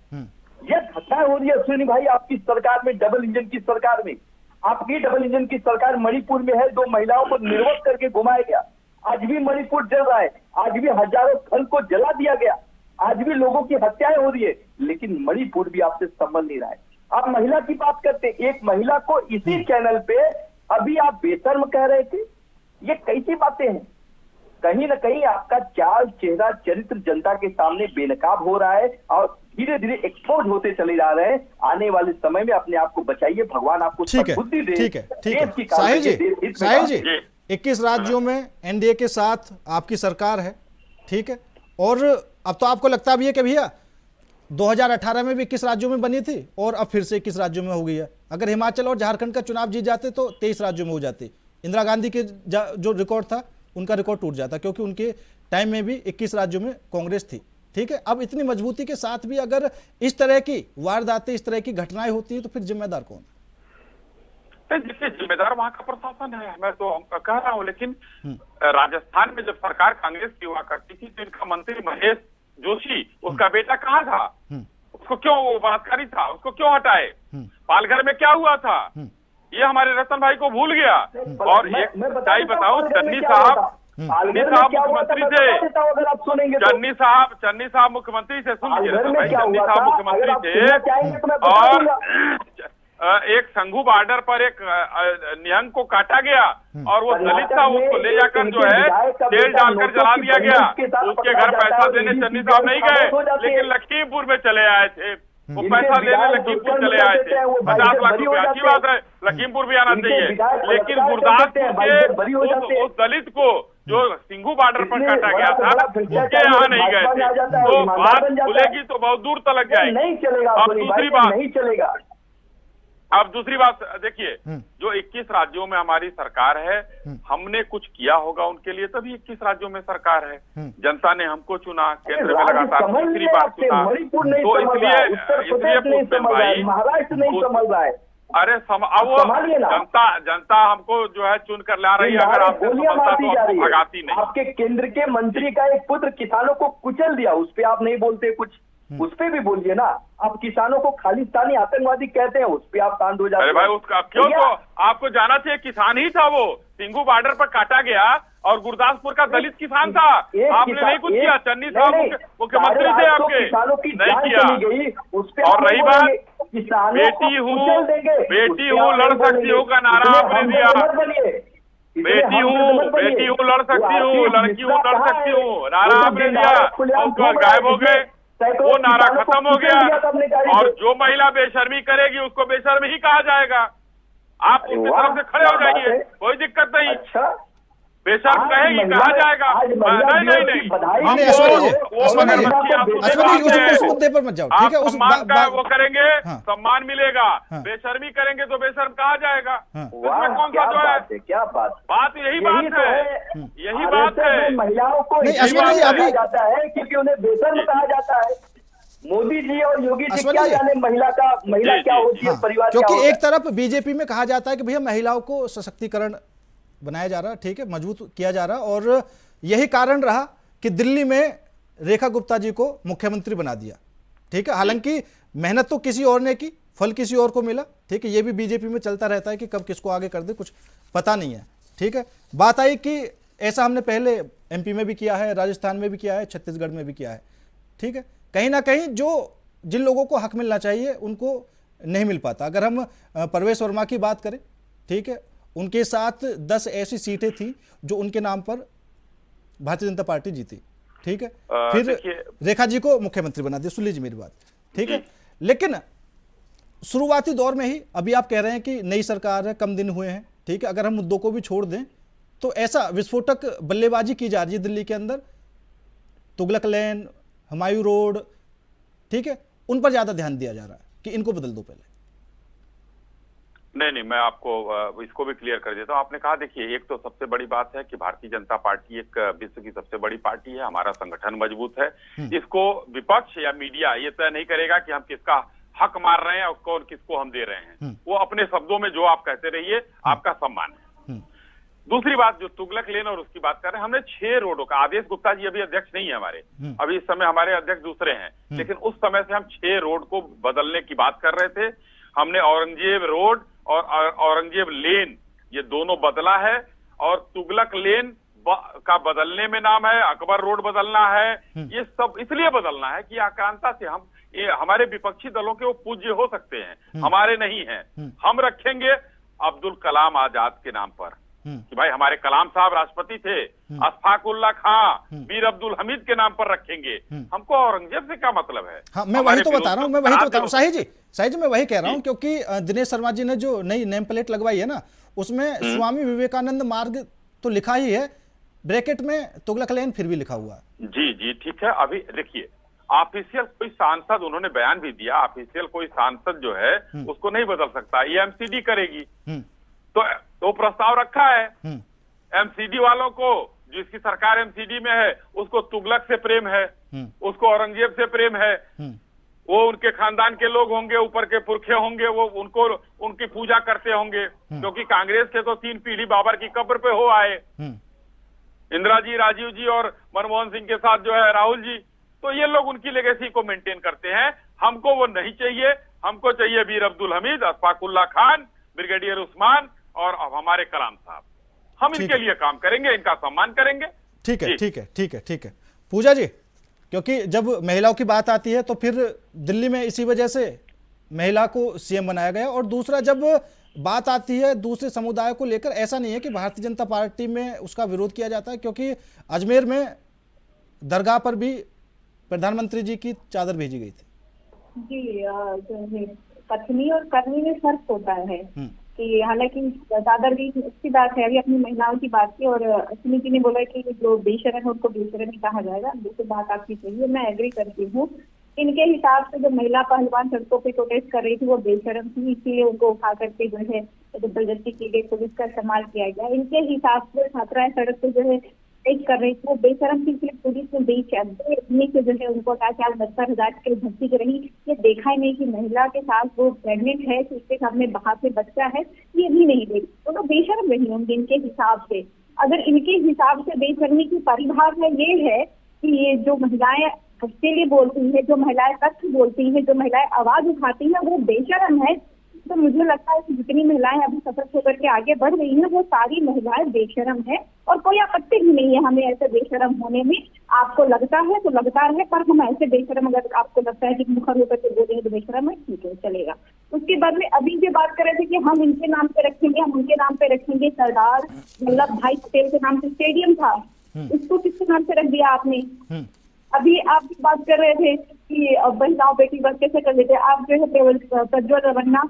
यह घटना हो रही है अश्विनी भाई आपकी सरकार में, डबल इंजन की सरकार में। आपकी डबल इंजन की सरकार मणिपुर में है, 2 महिलाओं को निर्वस्त्र करके घुमाया गया, आज भी मणिपुर जल रहा है, आज भी हजारों घर को जला दिया गया, आज भी लोगों की हत्याएं हो रही है, लेकिन मणिपुर भी आपसे संभल नहीं रहा है। आप महिला की बात करते, एक महिला को इसी चैनल पे अभी आप बेशर्म कह रहे थे, ये कैसी बातें हैं। कहीं ना कहीं आपका चाल, चेहरा, चरित्र जनता के सामने बेनकाब हो रहा है और धीरे धीरे एक्सपोज होते चले जा रहे हैं। आने वाले समय में अपने आप को बचाइए, भगवान आपको बुद्धि दे। ठीक है साहिल जी 21 राज्यों में एनडीए के साथ आपकी सरकार है, ठीक है, और अब तो आपको लगता भी है कि भैया 2018 में भी 21 राज्यों में बनी थी और अब फिर से 21 राज्यों में हो गई है। अगर हिमाचल और झारखंड का चुनाव जीत जाते तो 23 राज्यों में हो जाती। इंदिरा गांधी के जो रिकॉर्ड था उनका रिकॉर्ड टूट जाता, क्योंकि उनके टाइम में भी 21 राज्यों में कांग्रेस थी, ठीक है। अब इतनी मजबूती के साथ भी अगर इस तरह की वारदातें, इस तरह की घटनाएं होती हैं तो फिर जिम्मेदार कौन है? देखिए, जिम्मेदार वहां का प्रशासन है, मैं तो कह रहा हूँ। लेकिन राजस्थान में जब सरकार कांग्रेस की हुआ करती थी तो इनका मंत्री महेश जोशी, उसका बेटा कहाँ था, उसको क्यों, वो बलात्कारी था, उसको क्यों हटाए? पालघर में क्या हुआ था, ये हमारे रतन भाई को भूल गया। और एक सच्चाई बताओ, चन्नी साहब मुख्यमंत्री थे, चन्नी साहब मुख्यमंत्री थे, सुन लीजिए रतन भाई, चन्नी साहब मुख्यमंत्री थे और एक संघू बॉर्डर पर एक निहंग को काटा गया और वो दलित था, उसको ले जाकर जो है तेल डालकर जला दिया गया। उसके घर पैसा देने चन्नी साहब नहीं गए, लेकिन लखीमपुर में चले आए थे, वो पैसा देने लखीमपुर चले आए थे, 50 लाख रुपए। अच्छी बात है, लखीमपुर भी आना चाहिए, लेकिन गुरदासपुर के उस दलित को जो सिंघू बॉर्डर पर काटा गया था उसके यहाँ नहीं गए थे। तो बात खुलेगी तो बहुत दूर तक जाएगी। और दूसरी बात, अब दूसरी बात देखिए, जो 21 राज्यों में हमारी सरकार है, हमने कुछ किया होगा उनके लिए, तभी 21 राज्यों में सरकार है। जनता ने हमको चुना, केंद्र में लगातार तीसरी बार चुना, तो इसलिए पुष्पेंद्र भाई, महाराष्ट्र नहीं समझ रहा है। अरे अब वो जनता हमको जो है चुन कर ला रही है, अगर आपको समझता तो आपको भगाती नहीं। आपके केंद्र के मंत्री का एक पुत्र किसानों को कुचल दिया, उस पे आप नहीं बोलते कुछ, उस पे भी बोलिए ना। आप किसानों को खालिस्तानी आतंकवादी कहते हैं, उस पे आप शांत हो जाते हैं। अरे भाई उसका क्यों, तो आपको जाना चाहिए, किसान ही था वो, सिंघू बॉर्डर पर काटा गया और गुरदासपुर का दलित किसान था। आपने नहीं कुछ किया, चन्नी साहब मुख्यमंत्री थे आपके, नहीं किया। और रही बात बेटी हूँ लड़ सकती हूँ का नारा आपने दिया, बेटी हूँ लड़ सकती हूँ, लड़की हूँ लड़ सकती हूँ, नारा आपने दिया, उसको गायब हो गए, वो नारा खत्म हो गया। और जो महिला बेशर्मी करेगी उसको बेशर्मी ही कहा जाएगा। आप उसकी तरफ से खड़े हो जाइए, कोई दिक्कत नहीं। बेशर्म कहेगी कहा जाएगा, नहीं उस मुद्दे पर मत जाओ, ठीक है। उस सम्मान का वो करेंगे, सम्मान मिलेगा। बेशर्मी करेंगे तो बेशर्म कहा जाएगा। इसमें कौन सा जो है, क्या बात यही बात है, यही बात है। महिलाओं को अभी जाता है क्योंकि उन्हें बेशर्म कहा जाता है। मोदी जी और योगी जी क्या जाने महिला क्या होती है, परिवार, क्योंकि एक तरफ बीजेपी में कहा जाता है कि भैया महिलाओं को सशक्तिकरण बनाया जा रहा, ठीक है, मजबूत किया जा रहा, और यही कारण रहा कि दिल्ली में रेखा गुप्ता जी को मुख्यमंत्री बना दिया, ठीक है। हालांकि मेहनत तो किसी और ने की, फल किसी और को मिला, ठीक है। ये भी बीजेपी में चलता रहता है कि कब किसको आगे कर दे कुछ पता नहीं है, ठीक है। बात आई कि ऐसा हमने पहले एमपी में भी किया है, राजस्थान में भी किया है, छत्तीसगढ़ में भी किया है, ठीक है। कहीं ना कहीं जिन लोगों को हक मिलना चाहिए उनको नहीं मिल पाता। अगर हम परवेश वर्मा की बात करें, ठीक है, उनके साथ 10 ऐसी सीटें थी जो उनके नाम पर भारतीय जनता पार्टी जीती, ठीक है। फिर रेखा जी को मुख्यमंत्री बना दिया, सुन लीजिए मेरी बात, ठीक है। लेकिन शुरुआती दौर में ही, अभी आप कह रहे हैं कि नई सरकार है, कम दिन हुए हैं, ठीक है। अगर हम मुद्दों को भी छोड़ दें तो ऐसा विस्फोटक बल्लेबाजी की जा रही है दिल्ली के अंदर, तुगलक लेन, हुमायूं रोड, ठीक है, उन पर ज्यादा ध्यान दिया जा रहा है कि इनको बदल दो पहले। नहीं, मैं आपको इसको भी क्लियर कर देता हूँ। आपने कहा, देखिए, एक तो सबसे बड़ी बात है कि भारतीय जनता पार्टी एक विश्व की सबसे बड़ी पार्टी है, हमारा संगठन मजबूत है। इसको विपक्ष या मीडिया ये तय नहीं करेगा कि हम किसका हक मार रहे हैं और कौन किसको हम दे रहे हैं। वो अपने शब्दों में जो आप कहते रहिए, आपका सम्मान है। दूसरी बात, जो तुगलक लेन और उसकी बात कर रहे हैं, हमने 6 रोडों का, आदेश गुप्ता जी अभी अध्यक्ष नहीं है हमारे, अभी इस समय हमारे अध्यक्ष दूसरे हैं, लेकिन उस समय से हम 6 रोड को बदलने की बात कर रहे थे। हमने औरंगजेब रोड और औरंगजेब लेन ये दोनों बदला है, और तुगलक लेन का बदलने में नाम है, अकबर रोड बदलना है। ये सब इसलिए बदलना है कि आक्रांता से हमारे विपक्षी दलों के वो पूज्य हो सकते हैं, हमारे नहीं हैं। हम रखेंगे अब्दुल कलाम आजाद के नाम पर कि भाई हमारे कलाम साहब राष्ट्रपति थे, अशफाक उल्लाह खां, मीर अब्दुल हमीद के नाम पर रखेंगे। हमको औरंगजेब से क्या मतलब है? हाँ, मैं वही तो बता रहा हूँ, शाही जी मैं वही कह रहा हूँ, क्योंकि दिनेश शर्मा जी ने जो नई नेम प्लेट लगवाई है ना, उसमें स्वामी विवेकानंद मार्ग तो लिखा ही है, ब्रैकेट में तुगलक लेन फिर भी लिखा हुआ है। जी ठीक है। अभी देखिए, ऑफिशियल कोई सांसद, उन्होंने बयान भी दिया, ऑफिशियल कोई सांसद जो है उसको नहीं बदल सकता, ये एमसीडी करेगी। तो प्रस्ताव रखा है एमसीडी वालों को, जिसकी सरकार एमसीडी में है उसको तुगलक से प्रेम है, उसको औरंगजेब से प्रेम है, वो उनके खानदान के लोग होंगे, ऊपर के पुरखे होंगे, वो उनको उनकी पूजा करते होंगे, क्योंकि कांग्रेस के तो 3 पीढ़ी बाबर की कब्र पे हो आए, इंदिरा जी, राजीव जी और मनमोहन सिंह के साथ जो है राहुल जी, तो ये लोग उनकी लेगेसी को मेंटेन करते हैं। हमको वो नहीं चाहिए, हमको चाहिए वीर अब्दुल हमीद, अशफाक उल्लाह खान, ब्रिगेडियर उस्मान और अब हमारे कलाम साहब। हम इनके लिए काम करेंगे, इनका सम्मान करेंगे। ठीक है पूजा जी, क्योंकि जब महिलाओं की बात आती है तो फिर दिल्ली में इसी वजह से महिला को सीएम बनाया गया, और दूसरा जब बात आती है दूसरे समुदाय को लेकर, ऐसा नहीं है कि भारतीय जनता पार्टी में उसका विरोध किया जाता है, क्योंकि अजमेर में दरगाह पर भी प्रधानमंत्री जी की चादर भेजी गई थी। जी, कथनी और करनी में फर्क होता है कि हालांकि चादर भी अच्छी बात है, अभी अपनी महिलाओं की बात की, और अश्विनी जी ने बोला कि जो बेशरम है उसको बेशरम ही कहा जाएगा। दूसरी बात आपकी सही है, मैं एग्री करती हूँ इनके हिसाब से जो महिला पहलवान सड़कों पे प्रोटेस्ट कर रही थी वो बेशरम थी, इसीलिए उनको उठा करके जो है जबरदस्ती की गई, पुलिस का इस्तेमाल किया गया। इनके हिसाब से छात्राएं सड़क पे जो है प्रोटेस्ट कर रही थी वो बेशरम थी, इसलिए पुलिस ने बीच आदमी से जो है उनको कहा कि आप 70,000 के भर्ती रही। ये देखा ही नहीं कि महिला के साथ वो प्रेगनेंट है, तो उसके सामने बाहर से बच्चा है, ये भी नहीं देखी। तो वो बेशरम रही होंगी इनके हिसाब से। अगर इनके हिसाब से बेशर्मी की परिभाषा ये है कि ये जो महिलाएं अकेले बोलती है, जो महिलाएं तथ्य बोलती है, जो महिलाएं आवाज उठाती है वो बेशर्म है, तो मुझे लगता है कि जितनी महिलाएं अभी सफल होकर के आगे बढ़ रही हैं वो सारी महिलाएं बेशर्म है और कोई आपत्ति भी नहीं है हमें ऐसे बेशर्म होने में। आपको लगता है तो लगता है, पर हम ऐसे बेशर्म, अगर आपको लगता है कि मुखर होकर के बोलेंगे तो बेशर्म है, ठीक है चलेगा। उसके बाद में अभी जो बात कर रहे थे कि हम इनके नाम पे रखेंगे, हम उनके नाम पे रखेंगे, सरदार वल्लभ भाई पटेल के नाम से स्टेडियम था, इसको किसके नाम से रख दिया आपने? अभी आप बात कर रहे थे कि महिलाओं बेटी बस कैसे कर लेते, आप जो है प्रज्वल रवन्ना,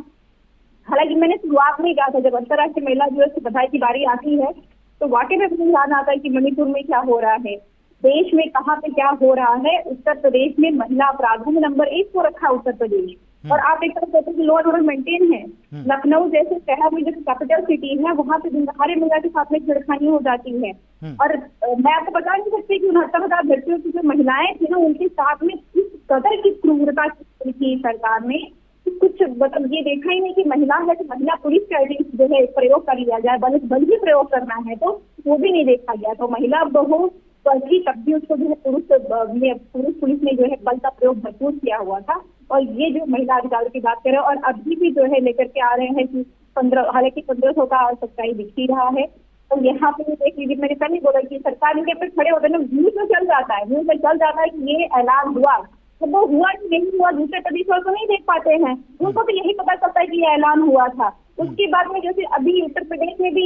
हालांकि मैंने शुरुआत में कहा था जब अंतर्राष्ट्रीय महिला दिवस की बधाई की बारी आती है तो वाकई में मुझे ध्यान आता है कि मणिपुर में क्या हो रहा है, देश में कहाँ पे क्या हो रहा है। उत्तर प्रदेश में महिला अपराधों में नंबर 1 को रखा उत्तर प्रदेश, और आप एक तरफ कहते हैं कि लॉ एंड ऑर्डर मेंटेन है। लखनऊ जैसे शहर में जो कैपिटल सिटी है वहाँ पे दिनदहाड़े महिला के साथ में छेड़खानी हो जाती है, और मैं आपको बता नहीं सकती कि 69,000 लड़कियों की जो महिलाएं थी ना उनके साथ में किस कदर की क्रूरता की सरकार ने। कुछ मतलब ये देखा ही नहीं कि महिला है तो महिला पुलिस का जो है प्रयोग कर लिया जाए, बल भी प्रयोग करना है तो वो भी नहीं देखा गया। तो महिला बहु की तब भी उसको जो है पुरुष पुलिस ने जो है बल का प्रयोग भरपूर किया हुआ था। और ये जो महिला अधिकार की बात करें और अभी भी जो है लेकर के आ रहे हैं कि 15, हालांकि 1500 का सच्चाई दिख ही रहा है। तो यहाँ पे देख लीजिए, मैंने पहले बोला कि सरकार इनके पे खड़े होते हैं, न्यूज में चल जाता है, न्यूज में चल जाता है कि ये ऐलान हुआ, तो वो हुआ कि नहीं हुआ दूसरे प्रदेश वाले तो नहीं देख पाते हैं, उनको तो यही पता चलता है कि ये ऐलान हुआ था। उसके बाद में जैसे अभी उत्तर प्रदेश में भी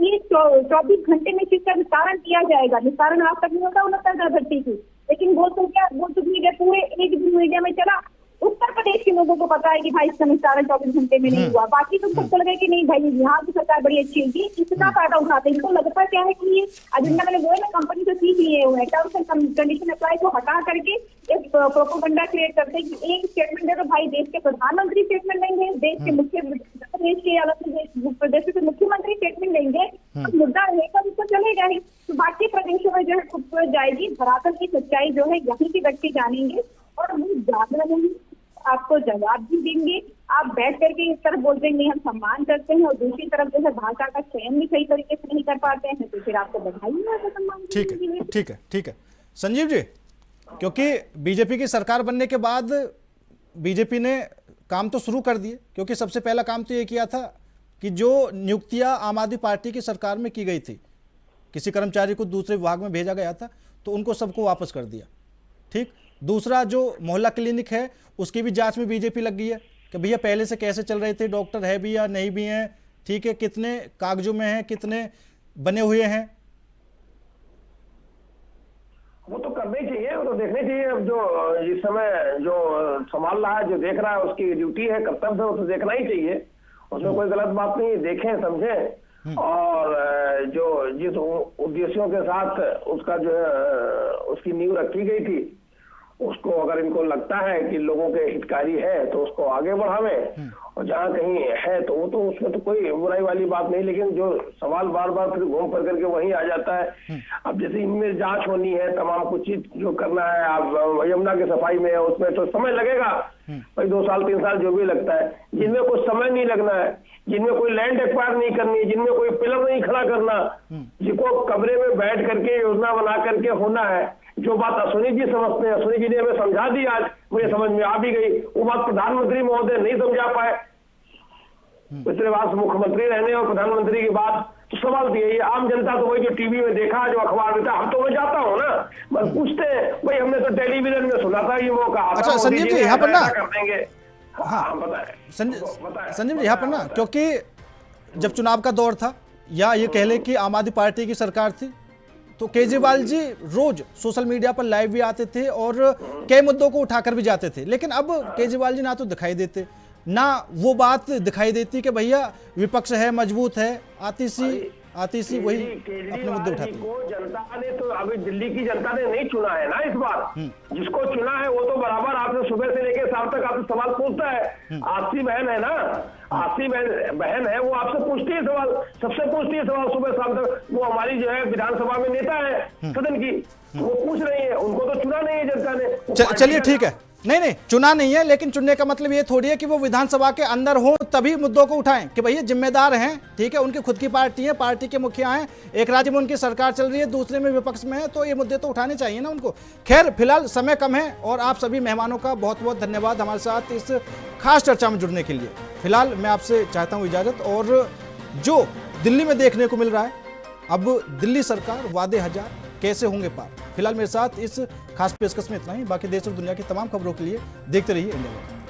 ये 24 घंटे में किसका निस्तारण किया जाएगा, निस्तारण आज तक नहीं होता 69,000 भर्ती की, लेकिन वो तो मीडिया पूरे एक दिन मीडिया में चला। उत्तर प्रदेश के लोगों को पता है कि भाई इसका निस्तारण 24 घंटे में नहीं हुआ, बाकी तो सब चल गए कि नहीं भाई यहाँ की सरकार बड़ी अच्छी थी, इतना फायदा उठाते हैं। इनको लगता क्या है कि ये एजेंडा मैंने वो है ना कंपनी से सीख लिए हुए हैं, टर्म्स एंड कंडीशन अप्लाई को हटा करके एक प्रोपोगंडा क्रिएट करते हैं कि एक स्टेटमेंट दे तो भाई देश के प्रधानमंत्री स्टेटमेंट देंगे, देश के देश के अलग प्रदेश के मुख्यमंत्री स्टेटमेंट देंगे, तो मुद्दा रहेगा उसको चलेगा ही। तो बाकी प्रदेशों में जो है खूबसूरत जाएगी, धरातल की सच्चाई जो है यहीं के व्यक्ति जानेंगे और वो ज्यादा नहीं आपको जवाब भी देंगे। आप बैठ करके इस तरफ बोल देंगे हम सम्मान करते हैं और दूसरी तरफ जो है भाषा का चयन भी सही तरीके से नहीं कर पाते हैं, तो फिर आपको बधाई है सम्मान। ठीक है संजीव जी, क्योंकि बीजेपी की सरकार बनने के बाद बीजेपी ने काम तो शुरू कर दिए, क्योंकि सबसे पहला काम तो ये किया था कि जो नियुक्तियां आम आदमी पार्टी की सरकार में की गई थी, किसी कर्मचारी को दूसरे विभाग में भेजा गया था तो उनको सबको वापस कर दिया। ठीक, दूसरा जो मोहल्ला क्लिनिक है उसकी भी जांच में बीजेपी लग गई है कि भैया पहले से कैसे चल रहे थे, डॉक्टर है भी या नहीं भी हैं, ठीक है, कितने कागजों में हैं, कितने बने हुए हैं। वो तो करना ही चाहिए, वो तो देखना चाहिए। अब जो इस समय जो संभाल रहा है, जो देख रहा है, उसकी ड्यूटी है, कर्तव्य है, वो तो देखना ही चाहिए, उसमें कोई गलत बात नहीं। देखें समझें और जो जिस उद्देश्यों के साथ उसका जो है उसकी नींव रखी गई थी उसको अगर इनको लगता है कि लोगों के हितकारी है तो उसको आगे बढ़ावे, और जहाँ कहीं है तो वो तो उसमें तो कोई बुराई वाली बात नहीं। लेकिन जो सवाल बार बार फिर घूम कर करके वहीं आ जाता है। अब जैसे इनमें जांच होनी है, तमाम कुछ चीज जो करना है, आप यमुना की सफाई में है, उसमें तो समय लगेगा भाई, 2 साल 3 साल जो भी लगता है। जिनमें कुछ समय नहीं लगना है, जिनमें कोई लैंड एक्वायर नहीं करनी, जिनमें कोई पिलर नहीं खड़ा करना, जिनको कमरे में बैठ करके योजना बना करके होना है, जो बात अश्विनी जी समझते हैं, अश्विनी जी ने हमें समझा दी, आज मुझे समझ में आ भी गई, वो बात प्रधानमंत्री महोदय नहीं समझा पाए। पिछले बार मुख्यमंत्री रहने और प्रधानमंत्री की बात तो सवाल दिए, ये आम जनता तो वही जो टीवी में देखा, जो अखबार में था, हम तो मैं जाता हूँ ना, बस पूछते हैं भाई, हमने तो टेलीविजन में सुना था, ये वो कहा। अच्छा संजीव जी यहाँ पर ना, हाँ बताएं संजीव जी यहाँ पर ना, क्योंकि जब चुनाव का दौर था या ये कह ले कि आम आदमी पार्टी की सरकार थी, तो केजरीवाल जी रोज सोशल मीडिया पर लाइव भी आते थे और कई मुद्दों को उठाकर भी जाते थे। लेकिन अब केजरीवाल जी ना तो दिखाई देते, ना वो बात दिखाई देती कि भैया विपक्ष है, मजबूत है, आती सी आती सी वही अपने मुद्दे उठाती है। को जनता ने तो अभी दिल्ली की जनता ने नहीं चुना है ना इस बार। जिसको चुना है वो तो बराबर आपसे सुबह से लेकर शाम तक आपसे सवाल पूछता है। आसी बहन है ना, आसी बहन है, वो आपसे पूछती है सवाल, सबसे पूछती है सवाल सुबह शाम तक। वो हमारी जो है विधानसभा में नेता है सदन की, वो पूछ रही है, उनको तो चुना नहीं है जनता ने। चलिए ठीक है, नहीं चुना नहीं है, लेकिन चुनने का मतलब ये थोड़ी है कि वो विधानसभा के अंदर हो तभी मुद्दों को उठाएं कि भैया जिम्मेदार हैं, ठीक है, उनकी खुद की पार्टी है, पार्टी के मुखिया हैं, एक राज्य में उनकी सरकार चल रही है, दूसरे में विपक्ष में है, तो ये मुद्दे तो उठाने चाहिए ना उनको। खैर फिलहाल समय कम है और आप सभी मेहमानों का बहुत बहुत धन्यवाद हमारे साथ इस खास चर्चा में जुड़ने के लिए। फिलहाल मैं आपसे चाहता हूँ इजाजत। और जो दिल्ली में देखने को मिल रहा है, अब दिल्ली सरकार वादे हजार कैसे होंगे पार, फिलहाल मेरे साथ इस खास पेशकश में इतना ही। बाकी देश और दुनिया की तमाम खबरों के लिए देखते रहिए इंडिया वॉच।